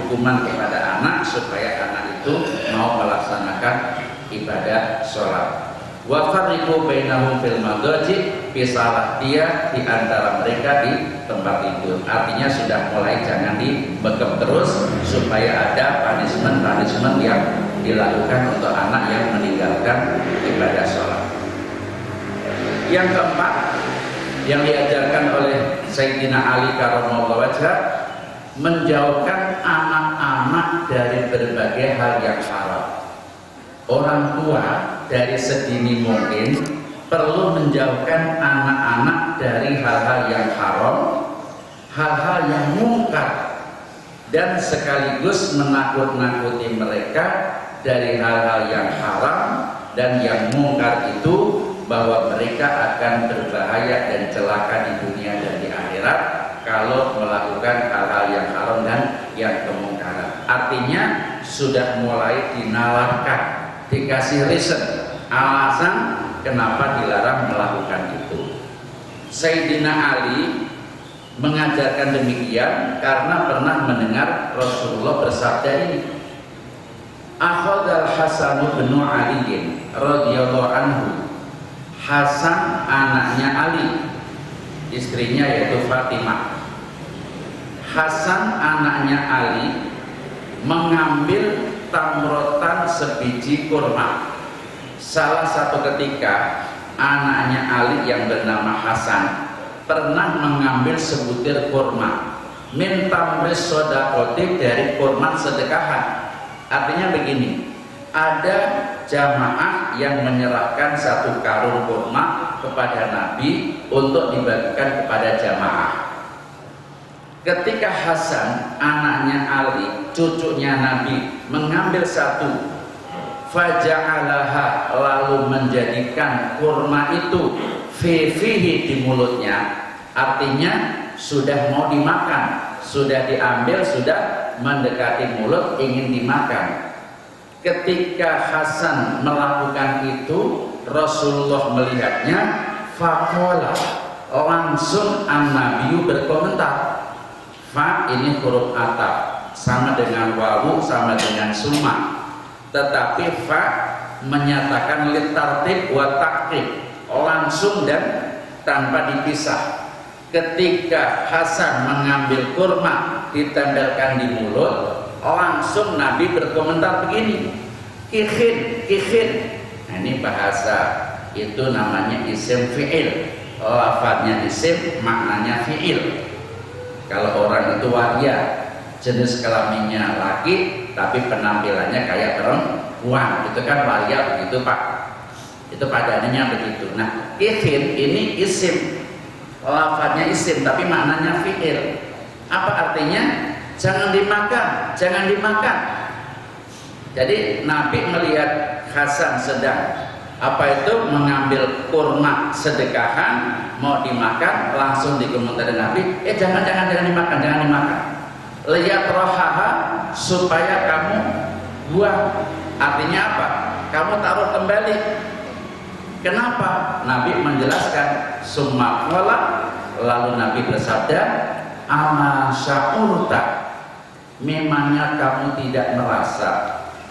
hukuman kepada anak supaya anak itu mau melaksanakan ibadah sholat. Wa farriqu bainahum fil madaji, pisahlah dia di antara mereka di tempat tidur. Artinya sudah mulai jangan dibekep terus supaya ada punishment yang dilakukan untuk anak yang meninggalkan ibadah sholat. Yang keempat yang diajarkan oleh Sayyidina Ali karramallahu wajhah, menjauhkan anak-anak dari berbagai hal yang haram. Orang tua dari sedini mungkin perlu menjauhkan anak-anak dari hal-hal yang haram, hal-hal yang mungkar, dan sekaligus menakut-nakuti mereka dari hal-hal yang haram dan yang mungkar itu, bahwa mereka akan berbahaya dan celaka di dunia dan di akhirat kalau melakukan hal-hal yang haram dan yang kemungkaran. Artinya sudah mulai dinalarkan, dikasih reason, alasan kenapa dilarang melakukan itu. Sayyidina Ali mengajarkan demikian karena pernah mendengar Rasulullah bersabda ini, Akhadal Hasan bin Ali radhiyallahu anhu. Hasan anaknya Ali, istrinya yaitu Fatimah. Hasan anaknya Ali mengambil tamrotan sebiji kurma. Salah satu ketika anaknya Ali yang bernama Hasan pernah mengambil sebutir kurma, minta sodakoti dari kurma sedekahan. Artinya begini, ada jamaah yang menyerahkan satu karung kurma kepada Nabi untuk dibagikan kepada jamaah. Ketika Hasan anaknya Ali, cucunya Nabi, mengambil satu, faja'alaha, lalu menjadikan kurma itu fihi, di mulutnya, artinya sudah mau dimakan, sudah diambil, sudah mendekati mulut, ingin dimakan. Ketika Hasan melakukan itu, Rasulullah melihatnya, faqala, langsung an-Nabiyu berkomentar. Fa ini huruf ataf, sama dengan wawu, sama dengan summa, tetapi fa menyatakan litartib wa taktib, langsung dan tanpa dipisah. Ketika Hasan mengambil kurma ditempelkan di mulut, langsung Nabi berkomentar begini, kikhin, kikhin. Nah, ini bahasa itu namanya isim fi'il, lafadznya isim, maknanya fi'il. Kalau orang itu waria, jenis kelaminnya laki tapi penampilannya kayak perempuan, itu kan waria begitu Pak, itu padanannya begitu. Nah, kikhin ini isim, lafadznya isim tapi maknanya fi'il. Apa artinya? Jangan dimakan, jangan dimakan. Jadi Nabi melihat Hasan sedang mengambil kurma sedekahan, mau dimakan, langsung dikomentar Nabi, jangan dimakan, jangan dimakan. Lihat rohaha, supaya kamu buang. Artinya apa? Kamu taruh kembali. Kenapa? Nabi menjelaskan, summa qala, lalu Nabi bersabda, ama sya'urta, memangnya kamu tidak merasa,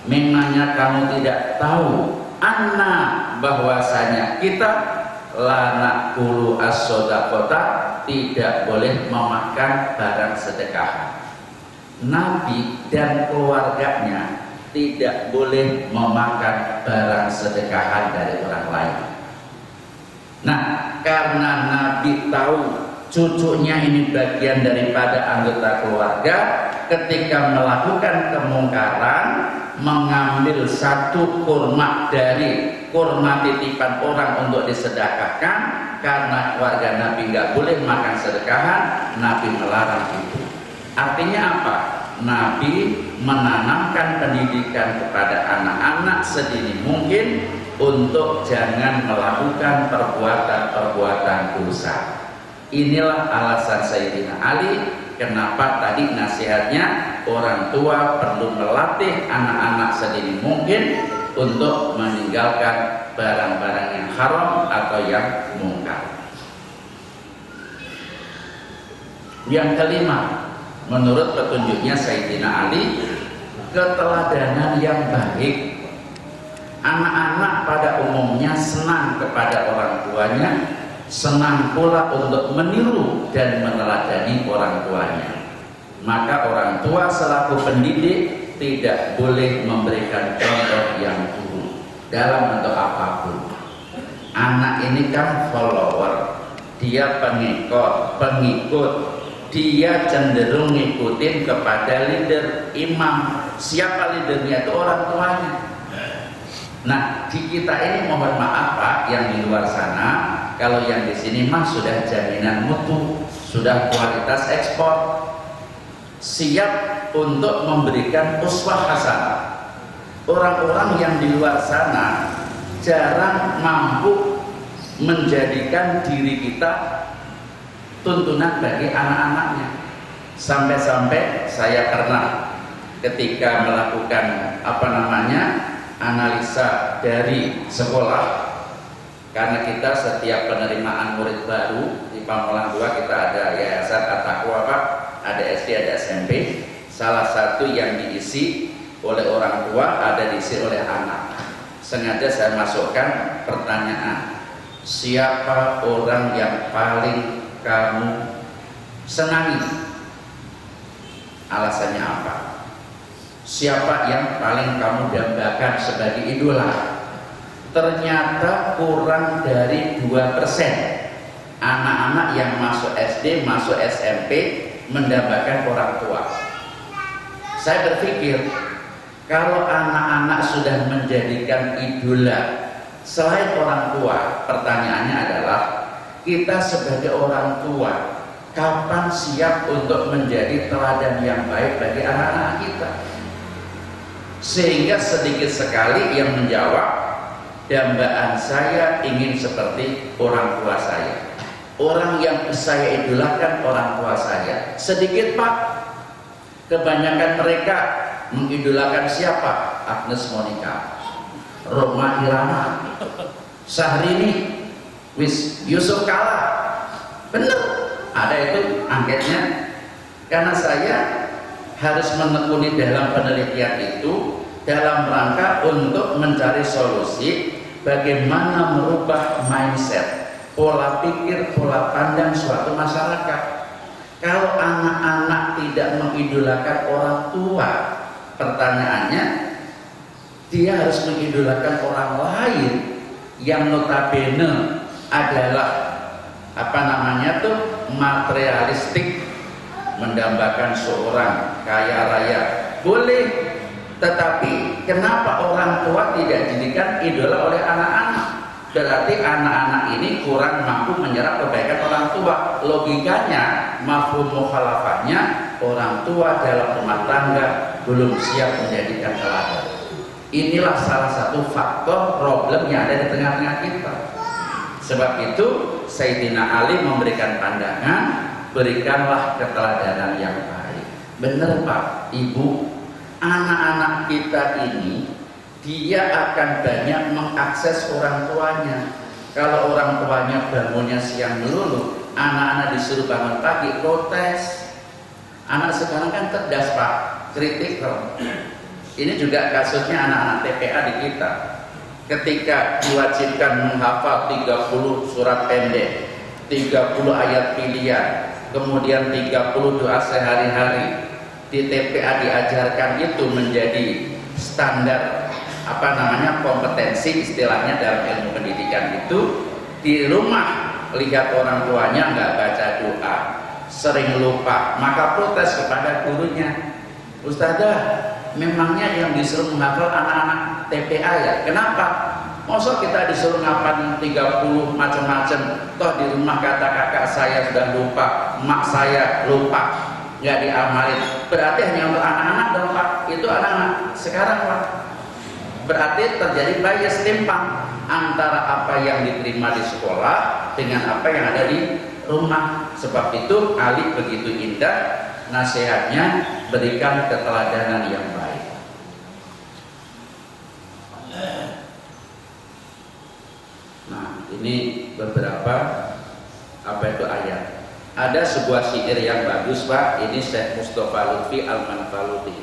memangnya kamu tidak tahu, anna, bahwasanya kita lana kulu as-sodaqota, tidak boleh memakan barang sedekah. Nabi dan keluarganya tidak boleh memakan barang sedekahan dari orang lain. Nah, karena Nabi tahu cucunya ini bagian daripada anggota keluarga, ketika melakukan kemungkaran, mengambil satu kurma dari kurma titipan orang untuk disedekahkan, karena keluarga Nabi nggak boleh makan sedekahan, Nabi melarang itu. Artinya apa? Nabi menanamkan pendidikan kepada anak-anak sedini mungkin untuk jangan melakukan perbuatan-perbuatan dosa. Inilah alasan Sayyidina Ali kenapa tadi nasihatnya orang tua perlu melatih anak-anak sedini mungkin untuk meninggalkan barang-barang yang haram atau yang mungkar. Yang kelima, menurut petunjuknya Sayyidina Ali, keteladanan yang baik. Anak-anak pada umumnya senang kepada orang tuanya, senang pula untuk meniru dan meneladani orang tuanya. Maka orang tua selaku pendidik tidak boleh memberikan contoh yang buruk dalam bentuk apapun. Anak ini kan follower, dia pengikut, dia cenderung ngikutin kepada leader, imam. Siapa leadernya? Itu orang tuanya. Nah, di kita ini mohon maaf Pak, yang di luar sana, kalau yang di sini mah sudah jaminan mutu, sudah kualitas ekspor, siap untuk memberikan uswah hasanah. Orang-orang yang di luar sana jarang mampu menjadikan diri kita tuntunan bagi anak-anaknya. Sampai-sampai saya pernah ketika melakukan analisa dari sekolah, karena kita setiap penerimaan murid baru di Pamulang 2 kita ada yayasan At-Taqwa Pak, ada SD, ada SMP. Salah satu yang diisi oleh orang tua, ada diisi oleh anak. Sengaja saya masukkan pertanyaan, siapa orang yang paling kamu senangi? Alasannya apa? Siapa yang paling kamu dambakan sebagai idola? Ternyata kurang dari 2% anak-anak yang masuk SD, masuk SMP mendambakan orang tua. Saya berpikir, kalau anak-anak sudah menjadikan idola selain orang tua, pertanyaannya adalah kita sebagai orang tua kapan siap untuk menjadi teladan yang baik bagi anak-anak kita? Sehingga sedikit sekali yang menjawab, dambaan saya ingin seperti orang tua saya. Orang yang saya idolakan orang tua saya. Sedikit Pak. Kebanyakan mereka mengidolakan siapa? Agnes Monica, Roma Irama, Syahrini, Yusuf Kala. Bener, ada itu angketnya. Karena saya harus menekuni dalam penelitian itu dalam rangka untuk mencari solusi bagaimana merubah mindset, pola pikir, pola pandang suatu masyarakat. Kalau anak-anak tidak mengidolakan orang tua, pertanyaannya dia harus mengidolakan orang lain yang notabene adalah materialistik, mendambakan seorang kaya raya. Boleh, tetapi kenapa orang tua tidak dijadikan idola oleh anak-anak? Berarti anak-anak ini kurang mampu menyerap kebaikan orang tua. Logikanya, mafhum mukhalafatnya, orang tua dalam rumah tangga belum siap menjadikan teladan. Inilah salah satu faktor problem yang ada di tengah-tengah kita. Sebab itu Sayyidina Ali memberikan pandangan, berikanlah keteladanan yang baik. Benar Pak, Ibu, anak-anak kita ini dia akan banyak mengakses orang tuanya. Kalau orang tuanya bangunnya siang melulu, anak-anak disuruh bangun pagi, protes. Anak sekarang kan cerdas Pak, kritikal. Ini juga kasusnya anak-anak TPA di kita. Ketika diwajibkan menghafal 30 surat pendek, 30 ayat pilihan, kemudian 30 doa sehari-hari, di TPA diajarkan itu menjadi standar kompetensi istilahnya dalam ilmu pendidikan itu. Di rumah lihat orang tuanya nggak baca doa, sering lupa, maka protes kepada gurunya, Ustazah, memangnya yang disuruh menghafal anak-anak TPA ya? Kenapa? Masa kita disuruh ngapalin 30 macam-macam, toh di rumah kata kakak saya sudah lupa, emak saya lupa, nggak diamalin. Berarti hanya untuk anak-anak dong Pak. Itu anak-anak sekarang Pak. Berarti terjadi bias timpang antara apa yang diterima di sekolah dengan apa yang ada di rumah. Sebab itu Ali begitu indah nasihatnya, berikan keteladanan yang baik. Nah, ini beberapa ayat. Ada sebuah syair yang bagus Pak. Ini Syekh Mustafa Lutfi Al-Manfaluti.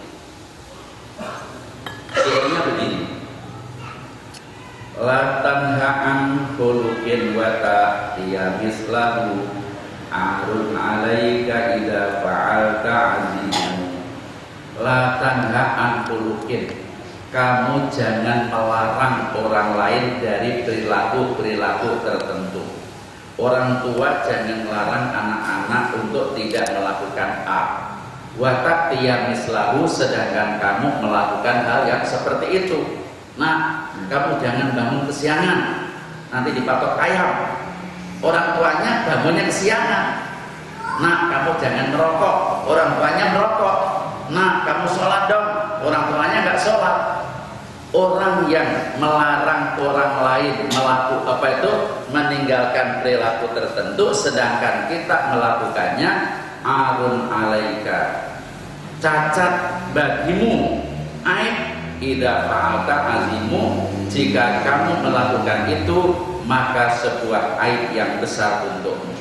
Syairnya begini, la tanha'an khuluqin wa ta'tiya mislahu arun alaika idza fa'alta azimu. La tanha'an khuluqin, kamu jangan melarang orang lain dari perilaku-perilaku tertentu. Orang tua jangan melarang anak-anak untuk tidak melakukan A. Watak tiang mislahu, sedangkan kamu melakukan hal yang seperti itu. Nah, kamu jangan bangun kesiangan, nanti dipatok ayam. Orang tuanya bangunnya kesiangan. Nah, kamu jangan merokok, orang tuanya merokok. Nah, kamu sholat dong, orang tuanya nggak sholat. Orang yang melarang orang lain meninggalkan perilaku tertentu, sedangkan kita melakukannya, arun alaika, cacat bagimu, aib idza fa'alta azimu, jika kamu melakukan itu maka sebuah aib yang besar untukmu.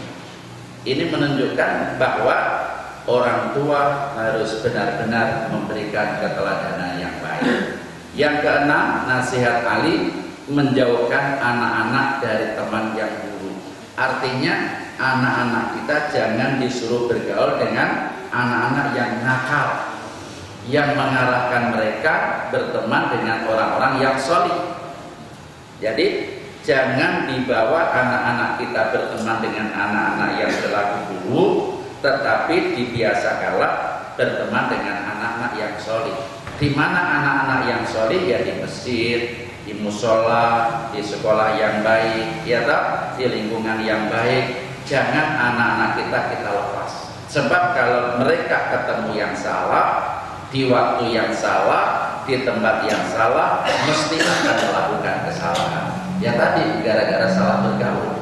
Ini menunjukkan bahwa orang tua harus benar-benar memberikan keteladanan yang baik. Yang keenam, nasihat Ali menjauhkan anak-anak dari teman yang buruk. Artinya anak-anak kita jangan disuruh bergaul dengan anak-anak yang nakal, yang mengarahkan mereka berteman dengan orang-orang yang solih. Jadi jangan dibawa anak-anak kita berteman dengan anak-anak yang berlaku buruk, tetapi dibiasakanlah berteman dengan anak-anak yang solih. Di mana anak-anak yang solih? Ya di masjid, di musola, di sekolah yang baik, ya tak? Di lingkungan yang baik. Jangan anak-anak kita lepas. Sebab kalau mereka ketemu yang salah, di waktu yang salah, di tempat yang salah, mesti akan melakukan kesalahan. Ya tadi gara-gara salah bergaul.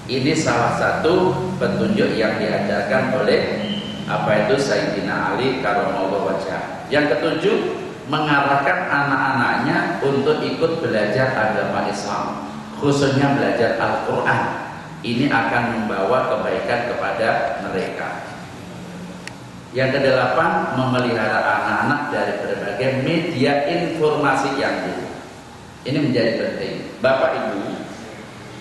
Ini salah satu petunjuk yang diajarkan oleh Sayyidina Ali karramallahu wajhah. Yang ketujuh, mengarahkan anak-anaknya untuk ikut belajar agama Islam, khususnya belajar Al-Quran. Ini akan membawa kebaikan kepada mereka. Yang kedelapan, memelihara anak-anak dari berbagai media informasi yang buruk. Ini menjadi penting. Bapak Ibu,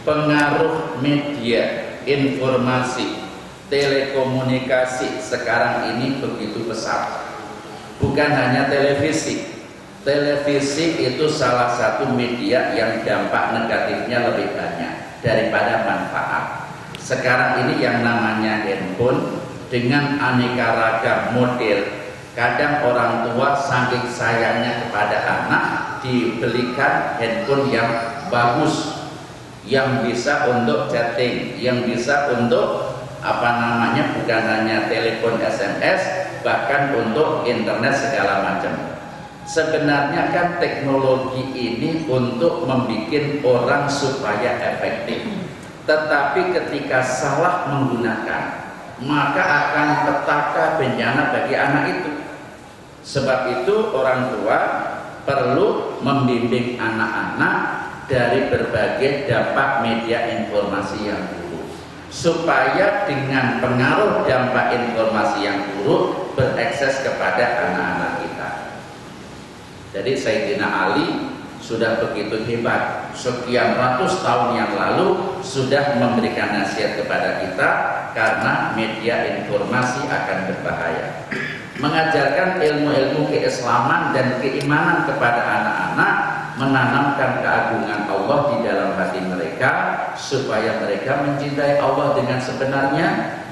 pengaruh media informasi, telekomunikasi sekarang ini begitu besar. Bukan hanya televisi. Televisi itu salah satu media yang dampak negatifnya lebih banyak daripada manfaat. Sekarang ini yang namanya handphone dengan aneka ragam model. Kadang orang tua saking sayangnya kepada anak dibelikan handphone yang bagus, yang bisa untuk chatting, yang bisa untuk bukan hanya telepon SMS, bahkan untuk internet segala macam. Sebenarnya kan teknologi ini untuk membuat orang supaya efektif, tetapi ketika salah menggunakan, maka akan petaka bencana bagi anak itu. Sebab itu orang tua perlu membimbing anak-anak dari berbagai dampak media informasi yang buruk, supaya dengan pengaruh dampak informasi yang buruk berekses kepada anak-anak kita. Jadi Sayyidina Ali sudah begitu hebat, sekian ratus tahun yang lalu sudah memberikan nasihat kepada kita, karena media informasi akan berbahaya. Mengajarkan ilmu-ilmu keislaman dan keimanan kepada anak-anak, menanamkan keagungan Allah di dalam hati mereka, supaya mereka mencintai Allah dengan sebenarnya,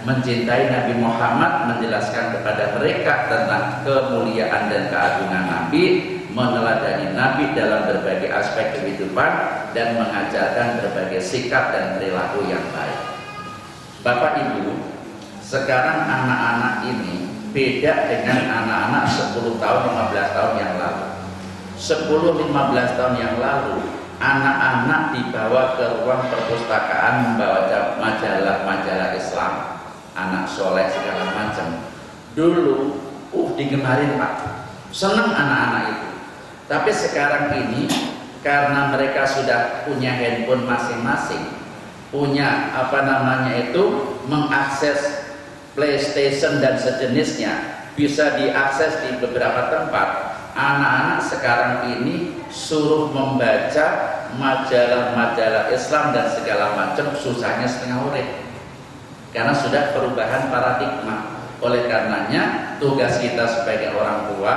mencintai Nabi Muhammad, menjelaskan kepada mereka tentang kemuliaan dan keagungan Nabi, meneladani Nabi dalam berbagai aspek kehidupan, dan mengajarkan berbagai sikap dan perilaku yang baik. Bapak Ibu, sekarang anak-anak ini beda dengan anak-anak 10 tahun, 15 tahun yang lalu. 10-15 tahun yang lalu, anak-anak dibawa ke ruang perpustakaan membawa majalah-majalah Islam, anak soleh segala macam. Dulu, digemarin Pak, senang anak-anak itu. Tapi sekarang ini, karena mereka sudah punya handphone masing-masing, punya mengakses PlayStation dan sejenisnya, bisa diakses di beberapa tempat. Anak-anak sekarang ini suruh membaca majalah-majalah Islam dan segala macam, susahnya setengah urip, karena sudah perubahan paradigma. Oleh karenanya tugas kita sebagai orang tua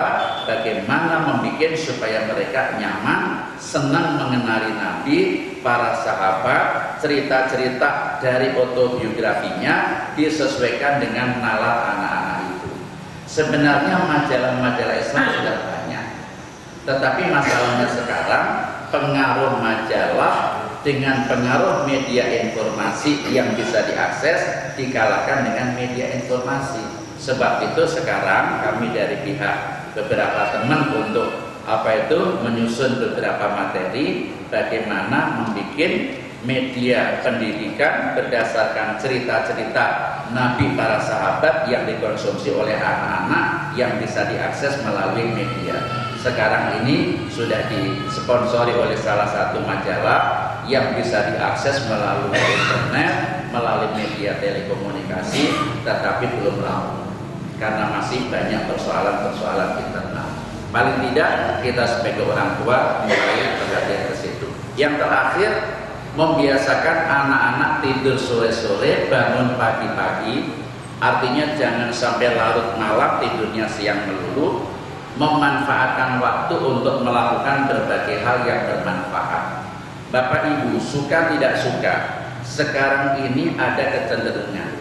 bagaimana membuat supaya mereka nyaman, senang mengenali Nabi, para sahabat, cerita-cerita dari autobiografinya disesuaikan dengan nalar anak-anak itu. Sebenarnya majalah-majalah Islam sudah banyak, tetapi masalahnya sekarang pengaruh majalah dengan pengaruh media informasi yang bisa diakses dikalahkan dengan media informasi. Sebab itu sekarang kami dari pihak beberapa teman untuk menyusun beberapa materi bagaimana membuat media pendidikan berdasarkan cerita-cerita Nabi, para sahabat yang dikonsumsi oleh anak-anak yang bisa diakses melalui media. Sekarang ini sudah disponsori oleh salah satu majalah yang bisa diakses melalui internet, melalui media telekomunikasi, tetapi belum rampung. karena masih banyak persoalan-persoalan internal. Paling tidak kita sebagai orang tua mulai perhatian ke situ. Yang terakhir, membiasakan anak-anak tidur sore-sore, bangun pagi-pagi. Artinya jangan sampai larut malam tidurnya siang melulu. Memanfaatkan waktu untuk melakukan berbagai hal yang bermanfaat. Bapak Ibu, suka tidak suka, sekarang ini ada kecenderungan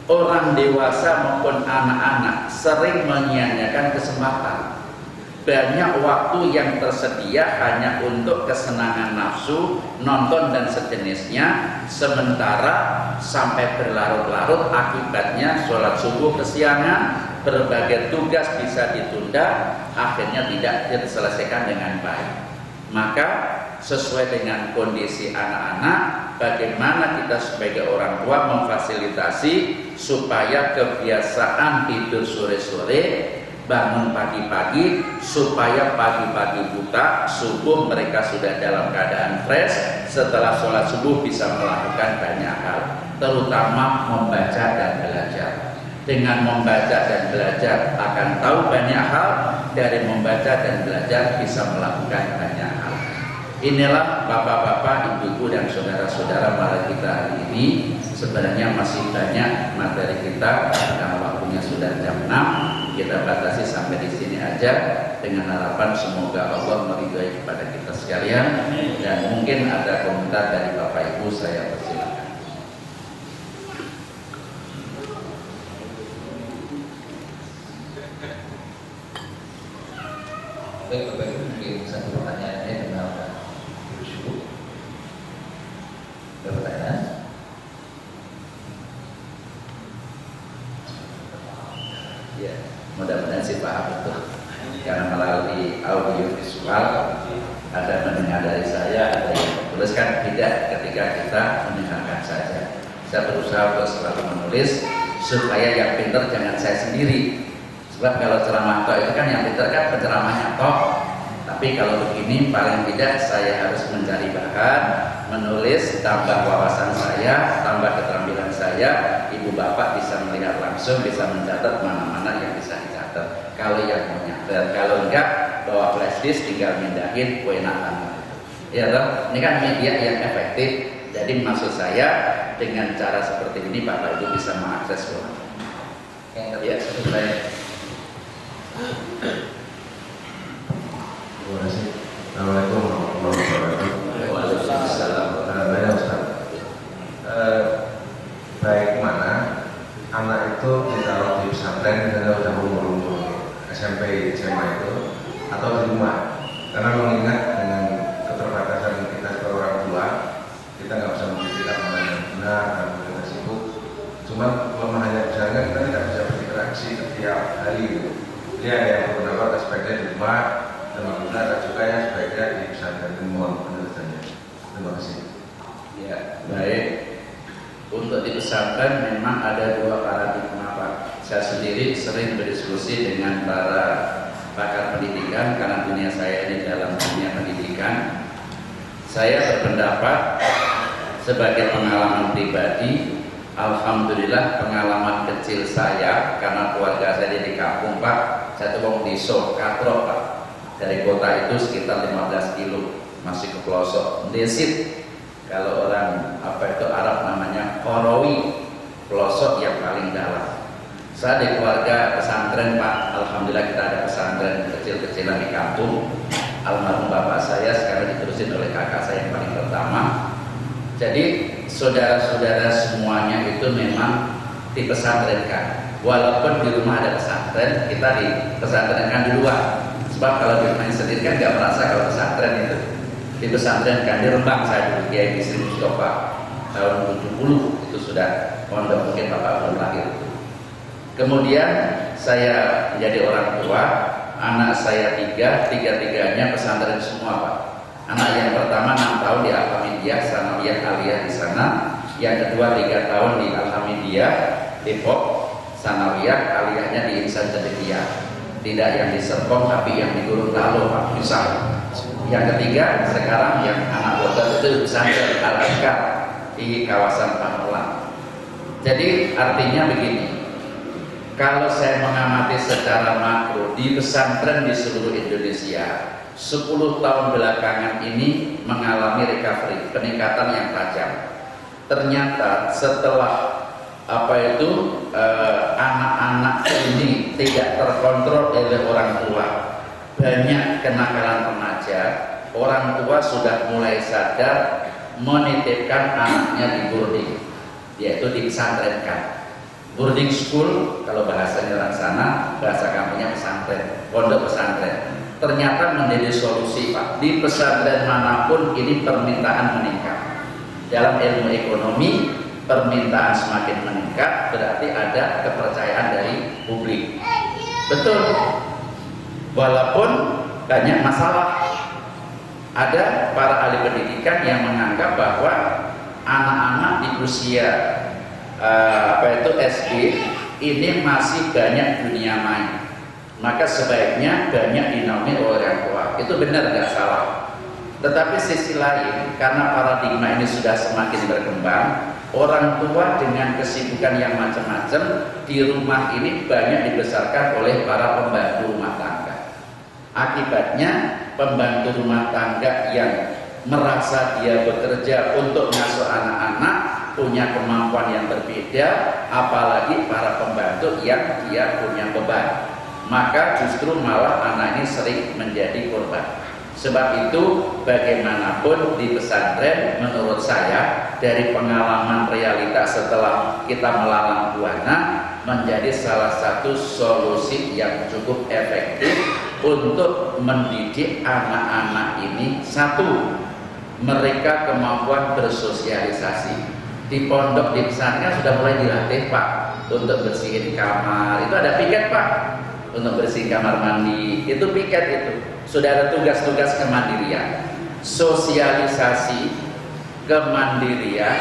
orang dewasa maupun anak-anak sering menyia-nyiakan kesempatan. Banyak waktu yang tersedia hanya untuk kesenangan nafsu, nonton dan sejenisnya, sementara sampai berlarut-larut akibatnya sholat subuh kesiangan, berbagai tugas bisa ditunda, akhirnya tidak diselesaikan dengan baik. Maka sesuai dengan kondisi anak-anak, bagaimana kita sebagai orang tua memfasilitasi supaya kebiasaan tidur sore-sore, bangun pagi-pagi, supaya pagi-pagi buta, subuh mereka sudah dalam keadaan fresh, setelah sholat subuh bisa melakukan banyak hal, terutama membaca dan belajar. Dengan membaca dan belajar akan tahu banyak hal, dari membaca dan belajar bisa melakukan banyak hal. Inilah bapak-bapak, ibu-ibu dan saudara-saudara mara kita hari ini. Sebenarnya masih banyak materi kita, karena waktunya sudah jam 6. Kita batasi sampai di sini aja dengan harapan semoga Allah meridhai kepada kita sekalian. Dan mungkin ada komentar dari Bapak Ibu, saya persilakan. Baik Bapak Ibu, mungkin satu pertanyaannya dengan Ibu. Ada pertanyaan? Ya, mudah-mudahan sih paham betul. Karena melalui audio visual ada mendengar dari saya, ada yang menuliskan, tidak ketika kita mendengarkan saja. Saya berusaha untuk selalu menulis supaya yang pintar jangan saya sendiri. Sebab kalau ceramah toh itu kan yang pintar kan penceramahnya toh. Tapi kalau begini paling tidak saya harus mencari bahan, menulis, tambah wawasan saya, tambah keterampilan saya. Ibu bapak bisa melihat langsung, bisa mencatat mana-mana yang bisa dicatat. Kalau yang mau nyatet, kalau enggak bawa flash disk tinggal mindahin, enak. Ya toh, ini kan media yang efektif. Jadi maksud saya dengan cara seperti ini bapak ibu bisa mengakses ulang. Ya, baik. Terima kasih. Assalamualaikum warahmatullahi wabarakatuh. Waalaikumsalam. Banyak Ustaz. Baik mana anak itu ditaruh di pesantren misalnya udah umur SMP, SMA itu, atau di rumah? Karena mengingat dengan keterbatasan kita sebagai orang tua, kita nggak bisa mendidik mana yang benar karena kita sibuk. Cuman kelemahannya misalnya kita tidak bisa berinteraksi setiap hari gitu. Dia ada yang berpendapat sebaiknya di rumah, dan kita ada juga yang sebaiknya di pesantren. Mohon penjelasannya. Terima kasih. Ya, baik. Untuk di pesantren memang ada dua paradigma Pak. Saya sendiri sering berdiskusi dengan para pakar pendidikan karena dunia saya ini dalam dunia pendidikan. Saya berpendapat sebagai pengalaman pribadi, alhamdulillah pengalaman kecil saya karena keluarga saya di kampung Pak. Saya tuh wong desa Katrok Pak. Dari kota itu sekitar 15 kilo, masih ke pelosok Desit. Kalau orang Arab namanya Korowi, pelosok yang paling dalam. Saya di keluarga pesantren Pak. Alhamdulillah kita ada pesantren kecil-kecilan di kampung. Almarhum bapak saya sekarang diterusin oleh kakak saya yang paling pertama. Jadi saudara-saudara semuanya itu memang dipesantrenkan. Walaupun di rumah ada pesantren, kita dipesantrenkan di luar. Sebab kalau di rumah sendiri kan nggak merasa kalau pesantren itu. Dipesantrenkan di Rembang saya dulu, Kiai Bisri Mustafa tahun 70 itu sudah pondok, mungkin bapak belum lahir. Kemudian saya menjadi orang tua, anak saya tiga-tiganya pesantren semua Pak. Anak yang pertama 6 tahun di Alhamidiyah, Sanawiyah Aliyah di sana. Yang kedua 3 tahun di Alhamidiyah, Depok, Sanawiyah Aliyahnya di Insan Cedekiyah. Tidak yang di Serpong tapi yang di Gorontalo Pak, Misal. Yang ketiga sekarang yang anak botak itu pesantren Al-Azkar di kawasan Pamulang. Jadi artinya begini, Kalau saya mengamati secara makro di pesantren di seluruh Indonesia, 10 tahun belakangan ini mengalami recovery, peningkatan yang tajam. Ternyata setelah anak-anak ini tidak terkontrol oleh orang tua, banyak kenakalan remaja, orang tua sudah mulai sadar menitipkan anaknya di boarding, yaitu dipesantrenkan. Boarding school, kalau bahasanya orang sana, bahasa kampungnya pesantren, pondok pesantren. Ternyata menjadi solusi, Pak. Di pesantren manapun ini permintaan meningkat. Dalam ilmu ekonomi, permintaan semakin meningkat, berarti ada kepercayaan dari publik. Betul. Walaupun banyak masalah. Ada para ahli pendidikan yang menganggap bahwa anak-anak di usia SD ini masih banyak dunia main, maka sebaiknya banyak dinaungi oleh orang tua. Itu benar, nggak salah. Tetapi sisi lain, karena paradigma ini sudah semakin berkembang, orang tua dengan kesibukan yang macam-macam di rumah ini banyak dibesarkan oleh para pembantu rumah tangga. Akibatnya pembantu rumah tangga yang merasa dia bekerja untuk mengasuh anak-anak punya kemampuan yang berbeda, apalagi para pembantu yang dia punya beban, maka justru malah anak ini sering menjadi korban. Sebab itu bagaimanapun di pesantren, menurut saya dari pengalaman realitas setelah kita melalang buana, menjadi salah satu solusi yang cukup efektif untuk mendidik anak-anak ini. Satu, mereka kemampuan bersosialisasi. Di pondok, di pesantren sudah mulai dilatih, Pak, untuk bersihin kamar. Itu ada piket, Pak, untuk bersihin kamar mandi. Itu piket itu. Sudah ada tugas-tugas kemandirian, sosialisasi, kemandirian,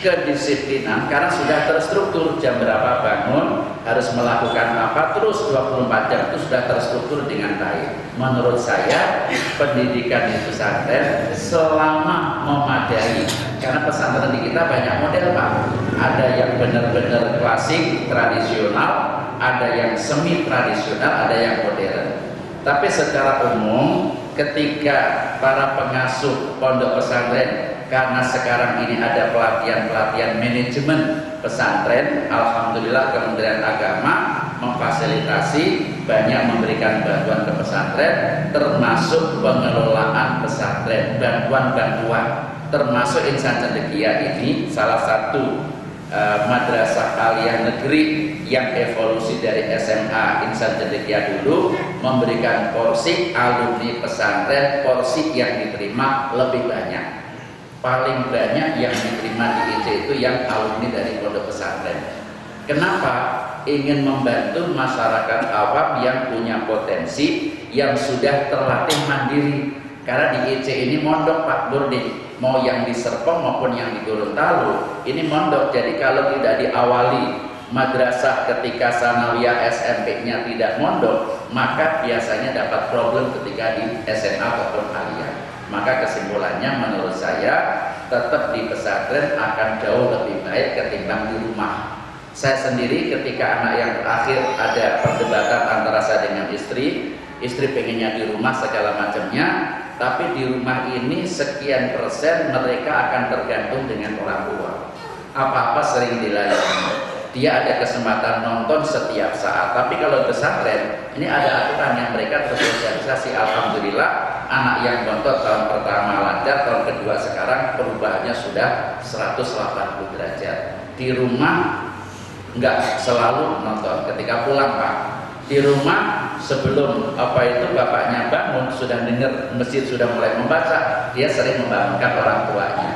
kedisiplinan, karena sudah terstruktur jam berapa bangun, harus melakukan apa, terus 24 jam itu sudah terstruktur dengan baik. Menurut saya pendidikan di pesantren selama memadai, karena pesantren di kita banyak model, Pak. Ada yang benar-benar klasik, tradisional, ada yang semi tradisional, ada yang modern. Tapi secara umum ketika para pengasuh pondok pesantren, karena sekarang ini ada pelatihan-pelatihan manajemen pesantren, alhamdulillah Kementerian Agama memfasilitasi, banyak memberikan bantuan ke pesantren, termasuk pengelolaan pesantren, bantuan-bantuan, termasuk Insan Cendekia ini salah satu madrasah aliyah negeri yang evolusi dari SMA Insan Cendekia dulu, memberikan porsi alumni pesantren, porsi yang diterima lebih banyak. Paling banyak yang diterima di IC itu yang alumni dari pondok pesantren. Kenapa? Ingin membantu masyarakat awam yang punya potensi, yang sudah terlatih mandiri. Karena di IC ini mondok, Pak, boarding, mau yang di Serpong maupun yang di Gorontalo, ini mondok. Jadi kalau tidak diawali madrasah ketika sanawiyah SMP-nya tidak mondok, maka biasanya dapat problem ketika di SMA ataupun aliyah. Maka kesimpulannya menurut saya tetap di pesantren akan jauh lebih baik ketimbang di rumah. Saya sendiri ketika anak yang terakhir ada perdebatan antara saya dengan istri pengennya di rumah segala macamnya, tapi di rumah ini sekian persen mereka akan tergantung dengan orang tua. Apa-apa sering dilayani. Dia ada kesempatan nonton setiap saat. Tapi kalau pesantren ini ada aturan yang mereka bersosialisasi. Alhamdulillah anak yang nonton tahun pertama lancar, tahun kedua sekarang perubahannya sudah 180 derajat. Di rumah nggak selalu nonton. Ketika pulang, Pak, di rumah sebelum bapaknya bangun sudah dengar masjid sudah mulai membaca, dia sering membangunkan orang tuanya.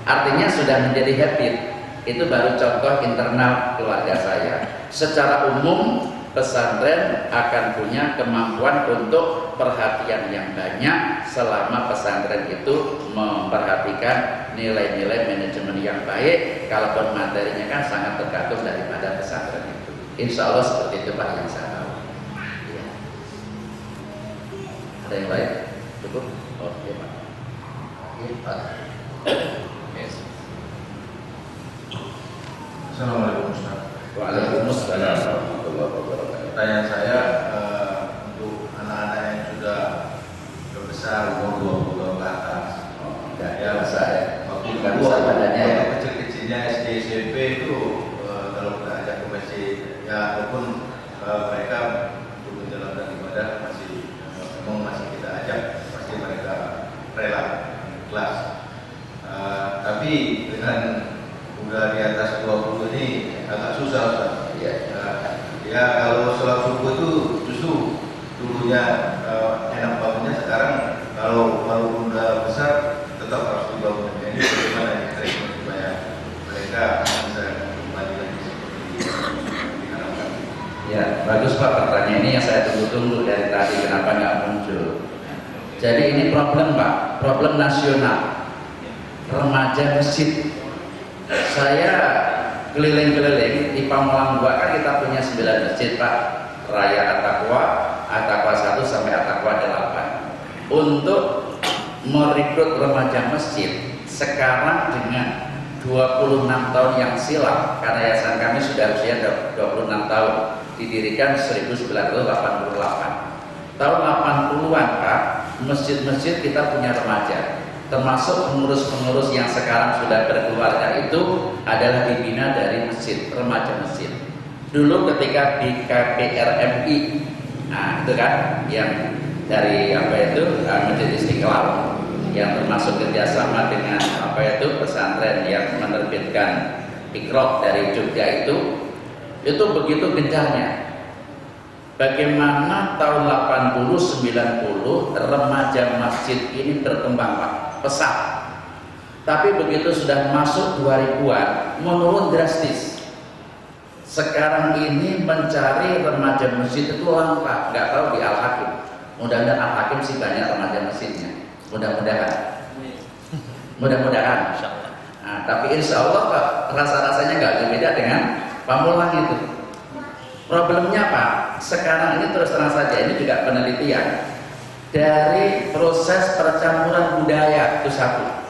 Artinya sudah menjadi habit. Itu baru contoh internal keluarga saya. Secara umum pesantren akan punya kemampuan untuk perhatian yang banyak selama pesantren itu memperhatikan nilai-nilai manajemen yang baik. Kalaupun materinya kan sangat tergantung daripada pesantren itu. Insya Allah seperti itu, Pak, yang saya tahu. Ya. Ada yang lain? Cukup? Oke, Pak. Oke, Pak. Assalamualaikum Ustaz. Waalaikumsalam warahmatullahi wabarakatuh. pertanyaan saya untuk anak-anak yang sudah besar umur 20 tahun ke atas. Enggak ya besar ya. Waktu Bukan besar badannya ya. kecil-kecilnya SD SMP itu kalau kita ajak ke masjid ya ataupun mereka untuk menjalankan ibadah masih memang masih kita ajak, pasti mereka rela kelas. Tapi dengan udah di atas 20 ini agak susah Ustaz. Ya kalau sholat subuh itu justru dulunya enak bangunnya, sekarang kalau udah besar tetap harus dibangun. Ini bagaimana trik supaya mereka bisa kembali lagi seperti diharapkan? Ya, bagus Pak pertanyaan ini yang saya tunggu-tunggu dari tadi, kenapa nggak muncul. Jadi ini problem Pak, problem nasional. Remaja masjid. Saya keliling-keliling di Pamulang 2 kan kita punya 9 masjid Pak. Raya At-Taqwa, At-Taqwa 1 sampai At-Taqwa 8. Untuk merekrut remaja masjid sekarang dengan 26 tahun yang silam, karena yayasan kami sudah usia 26 tahun, didirikan 1988. Tahun 80-an Pak, masjid-masjid kita punya remaja, termasuk pengurus-pengurus yang sekarang sudah berkeluarga itu adalah dibina dari masjid, remaja masjid. Dulu ketika di KPRMI, nah itu kan yang dari Masjid Istiqlal, yang termasuk kerjasama dengan pesantren yang menerbitkan Iqra dari Jogja itu begitu gencarnya. Bagaimana tahun 80-90 remaja masjid ini berkembang Pak, pesat. Tapi begitu sudah masuk 2000-an menurun drastis. Sekarang ini mencari remaja masjid itu langka, nggak tahu di Al-Hakim. Mudah-mudahan Al-Hakim sih banyak remaja masjidnya. Mudah-mudahan. Nah, tapi insya Allah Pak, rasa-rasanya nggak berbeda dengan Pamulang itu. Problemnya Pak, sekarang ini terus terang saja, ini juga penelitian dari proses percampuran budaya itu satu.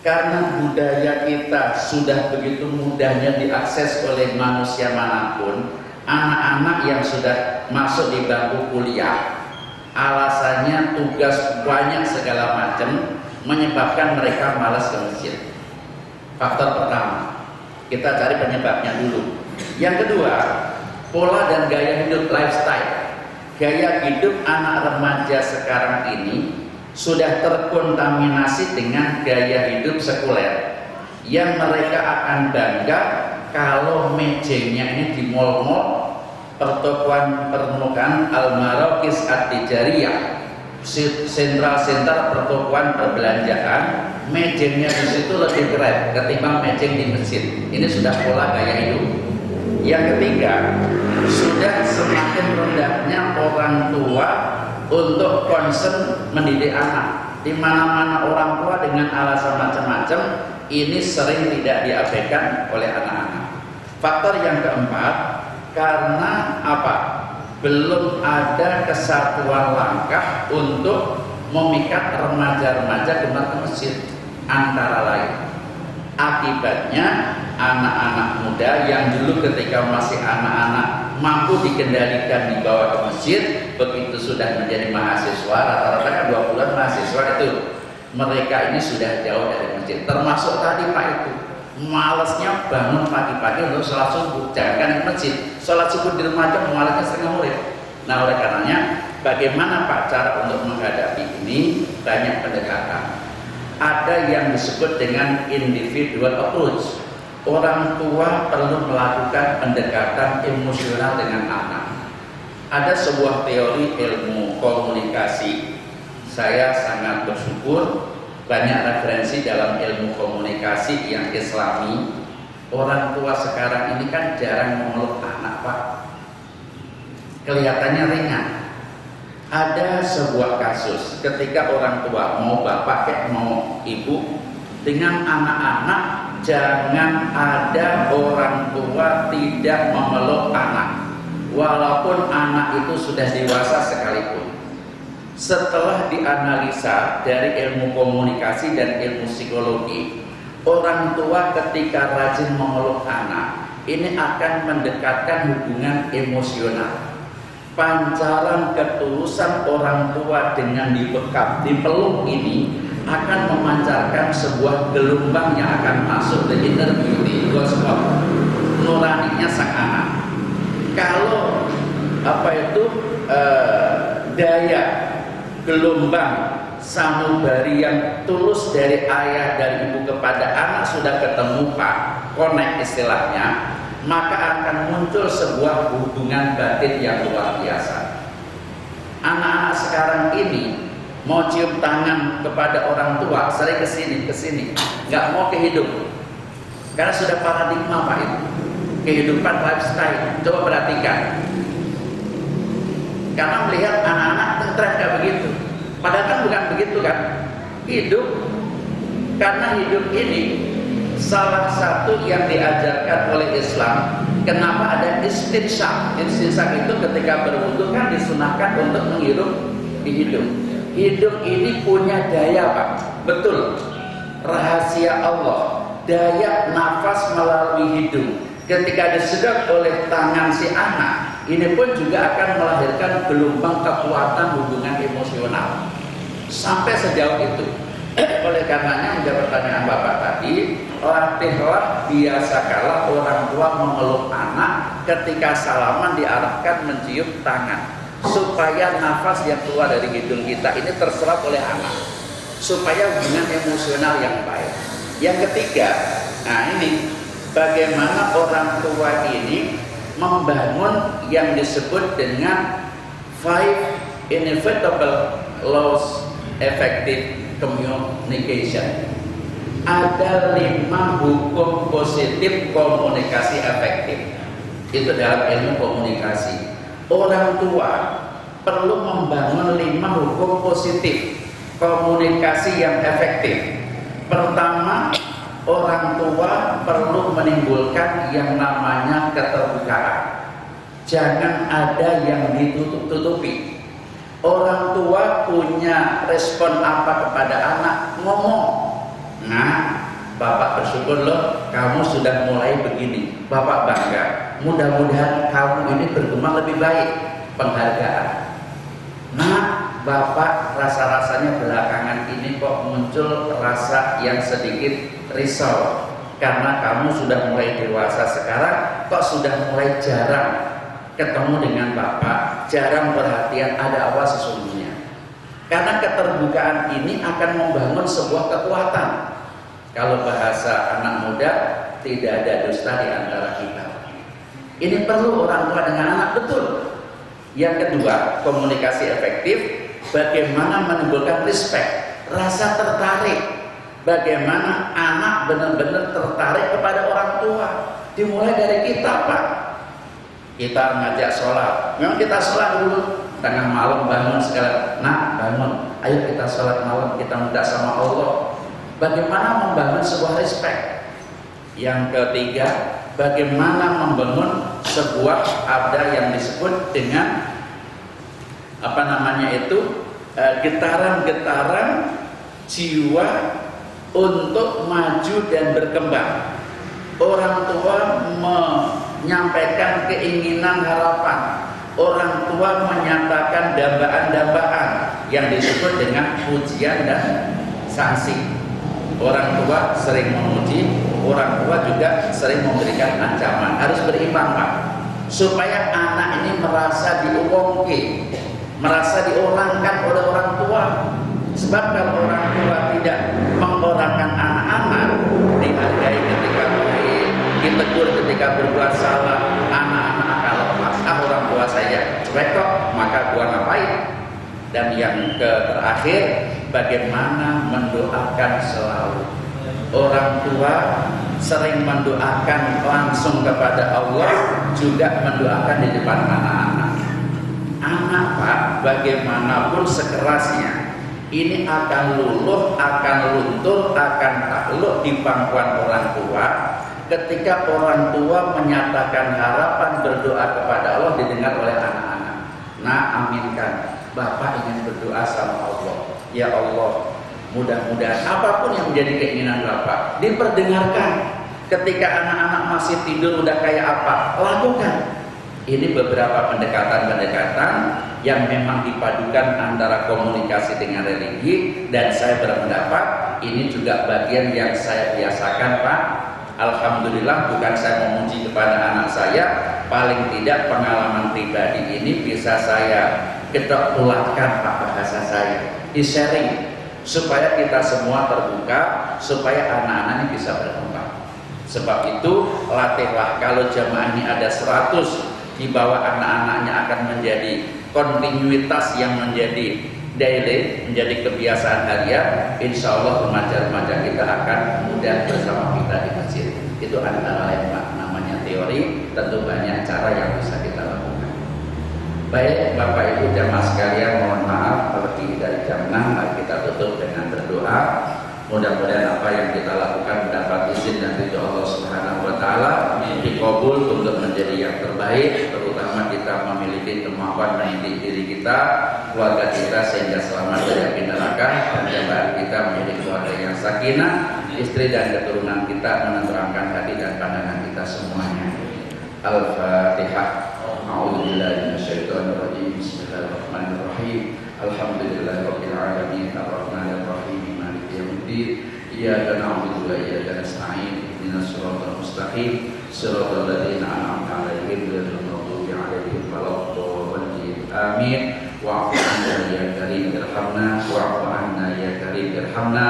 Karena budaya kita sudah begitu mudahnya diakses oleh manusia manapun, anak-anak yang sudah masuk di bangku kuliah, alasannya tugas banyak segala macam, menyebabkan mereka malas ke masjid. Faktor pertama, kita cari penyebabnya dulu. Yang kedua, pola dan gaya hidup, lifestyle. Gaya hidup anak remaja sekarang ini sudah terkontaminasi dengan gaya hidup sekuler yang mereka akan bangga kalau mejengnya ini di mal-mal, pertokoan permukaan al-marokis at-tijariyah, sentra-sentra pertokoan perbelanjaan, mejengnya di situ lebih keren ketimbang mejeng di masjid. Ini sudah pola gaya hidup. Yang ketiga, sudah semakin rendahnya orang tua untuk concern mendidik anak. Di mana-mana orang tua dengan alasan macam-macam, ini sering tidak diabaikan oleh anak-anak. Faktor yang keempat, karena apa? Belum ada kesatuan langkah untuk memikat remaja-remaja gemar ke masjid. Antara lain, akibatnya anak-anak muda yang dulu ketika masih anak-anak mampu dikendalikan dibawa ke masjid, begitu sudah menjadi mahasiswa, rata-rata kan 2 bulan mahasiswa itu, mereka ini sudah jauh dari masjid. Termasuk tadi Pak itu, malesnya bangun pagi-pagi untuk sholat subuh, jangan ke masjid, sholat subuh di rumah aja malesnya setengah murid. Nah oleh karenanya, bagaimana Pak cara untuk menghadapi ini? Banyak pendekatan. Ada yang disebut dengan individual approach. Orang tua perlu melakukan pendekatan emosional dengan anak. Ada sebuah teori ilmu komunikasi. Saya sangat bersyukur banyak referensi dalam ilmu komunikasi yang Islami. Orang tua sekarang ini kan jarang memeluk anak Pak. Kelihatannya ringan. Ada sebuah kasus ketika orang tua, mau bapak kayak mau ibu, dengan anak-anak, jangan ada orang tua tidak memeluk anak, walaupun anak itu sudah dewasa sekalipun. Setelah dianalisa dari ilmu komunikasi dan ilmu psikologi, orang tua ketika rajin memeluk anak, ini akan mendekatkan hubungan emosional. Pancaran ketulusan orang tua dengan dibekap, dipeluk ini akan memancarkan sebuah gelombang yang akan masuk the inner beauty, gospel, nuraninya sang anak. Kalau daya gelombang sanubari yang tulus dari ayah dari ibu kepada anak sudah ketemu Pak, connect istilahnya, maka akan muncul sebuah hubungan batin yang luar biasa. Anak-anak sekarang ini mau cium tangan kepada orang tua, sering kesini, nggak mau kehidup, karena sudah paradigma Pak itu, kehidupan lifestyle. Coba perhatikan, karena melihat anak-anak tren kayak begitu, padahal kan bukan begitu kan? Hidup, karena hidup ini salah satu yang diajarkan oleh Islam. Kenapa ada istinsak? Istinsak itu ketika berwudu kan disunahkan untuk menghirup di hidung. Hidung ini punya daya Pak, betul, rahasia Allah, daya nafas melalui hidung. Ketika disedot oleh tangan si anak, ini pun juga akan melahirkan gelombang kekuatan hubungan emosional. Sampai sejauh itu. Oleh karenanya menjawab pertanyaan Bapak tadi, latihlah, biasakanlah orang tua memeluk anak, ketika salaman diarahkan mencium tangan, supaya nafas yang keluar dari hidung kita ini terserap oleh anak, supaya hubungan emosional yang baik. Yang ketiga, nah ini bagaimana orang tua ini membangun yang disebut dengan 5 inevitable laws effective communication. Ada 5 hukum positif komunikasi efektif. Itu dalam ilmu komunikasi. Orang tua perlu membangun 5 hukum positif komunikasi yang efektif. Pertama, orang tua perlu menimbulkan yang namanya keterbukaan. Jangan ada yang ditutup-tutupi. Orang tua punya respon apa kepada anak, ngomong. Nah, Bapak bersyukur loh, kamu sudah mulai begini. Bapak bangga. Mudah-mudahan kamu ini berkembang lebih baik. Penghargaan. Nah, Bapak rasa-rasanya belakangan ini kok muncul rasa yang sedikit risau, karena kamu sudah mulai dewasa sekarang, kok sudah mulai jarang ketemu dengan Bapak, jarang perhatian, ada apa sesungguhnya? Karena keterbukaan ini akan membangun sebuah kekuatan. Kalau bahasa anak muda, tidak ada dusta di antara kita. Ini perlu orang tua dengan anak, betul. Yang kedua, komunikasi efektif, bagaimana menimbulkan respect, rasa tertarik. Bagaimana anak benar-benar tertarik kepada orang tua. Dimulai dari kita Pak. Kita ngajak sholat, memang kita sholat dulu, tengah malam bangun segala, nah bangun, ayo kita sholat malam, kita minta sama Allah. Bagaimana membangun sebuah respect. Yang ketiga, bagaimana membangun sebuah ada yang disebut dengan getaran-getaran jiwa untuk maju dan berkembang. Orang tua menyampaikan keinginan harapan, orang tua menyatakan dambaan-dambaan yang disebut dengan pujian dan sanksi. Orang tua sering memuji, orang tua juga sering memberikan ancaman. Harus berimbang Pak, supaya anak ini merasa diomongke, merasa diorangkan oleh orang tua. Sebab kalau orang tua tidak mengorangkan anak-anak, dihargai ketika baik, ditegur ketika berbuat salah, anak-anak akan lepas. Orang tua saya cuek kok, maka gua ngapain? Dan yang terakhir, bagaimana mendoakan selalu. Orang tua sering mendoakan langsung kepada Allah, juga mendoakan di depan anak-anak. Anak Pak, bagaimanapun sekerasnya, ini akan luluh, akan luntur, akan takluk di pangkuan orang tua. Ketika orang tua menyatakan harapan berdoa kepada Allah didengar oleh anak-anak. Nah, aminkan. Bapak ingin berdoa sama Allah. Ya Allah, mudah-mudahan apapun yang menjadi keinginan Bapak diperdengarkan. Ketika anak-anak masih tidur udah kayak apa? Lakukan. Ini beberapa pendekatan-pendekatan yang memang dipadukan antara komunikasi dengan religi, dan saya berpendapat ini juga bagian yang saya biasakan, Pak. Alhamdulillah, bukan saya memuji kepada anak saya, paling tidak pengalaman pribadi ini bisa saya ketulakan, Pak, bahasa saya, di-sharing supaya kita semua terbuka, supaya anak-anak ini bisa berkembang. Sebab itu latihlah, kalau jamaah ini ada 100, di bawah anak-anaknya akan menjadi kontinuitas yang menjadi daily, menjadi kebiasaan harian. Insya Allah remaja-remaja kita akan mudah bersama kita di masjid. Itu antara lain, Pak, namanya teori. Tentu banyak cara yang bisa kita lakukan. Baik Bapak Ibu jamaah sekalian, mohon maaf lebih dari jam 6. Mari kita tutup dengan berdoa. Mudah-mudahan apa yang kita lakukan mendapat izin dan ridho Allah Subhanahu wa taala, dikabul untuk menjadi yang terbaik, terutama kita memiliki kemampuan mendidik diri kita, keluarga kita sehingga selamat dari api neraka, dan jamaah kita menjadi keluarga yang sakinah, istri dan keturunan kita menenteramkan hati dan pandangan kita semuanya. Al-Fatihah. A'udzubillahi minasyaitonir rajim. Bismillahirrahmanirrahim. Alhamdulillahirabbil alamin, arrahmanir rahim, maliki yaumiddin. Iyyaka na'budu wa iyyaka nasta'in. Ihdinas siratal mustaqim, siratal ladzina an'amta 'alaihim ghairil maghdubi 'alaihim waladdallin. Amin. Wa'fu 'anna ya karim irhamna, wa'fu 'anna ya karim irhamna,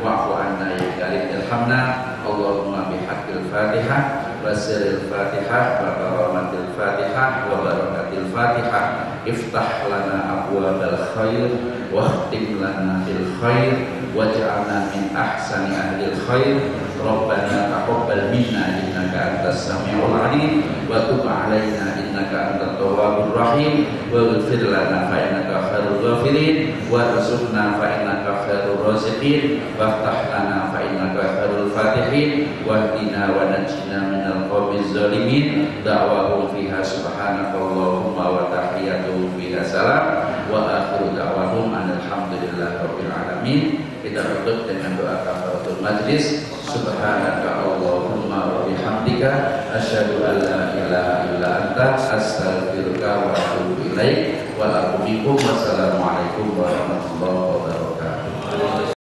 wa'fu 'anna ya karim irhamna. Allahumma bihaqqil Fatihah wa sirril Fatihah wa karamatil Fatihah wa barakatil Fatihah, iftah lana abwabal khair wa khtim lana bil khair waj'alna min ahsani ahlil khair. Rabbana taqabbal minna innaka antas samiul alim wa tub 'alaina innaka antat tawwabur rahim waghfir lana fa innaka khairul ghafirin warzuqna fa innaka khairur raziqin waftah lana fa innaka khairul fatihin wahdina wa najjina minal qaumiz zalimin. Da'wahum fiha subhanakallahumma wa tahiyyatuhum fiha salam wa akhiru da'wahum alhamdulillahi rabbil alamin. Kita tutup dengan doa kafaratul majlis. Subhanaka Allahumma wa bihamdika asyhadu an la ilaha illa anta astaghfiruka wa atubu ilaik. Wa assalamualaikum warahmatullahi wabarakatuh.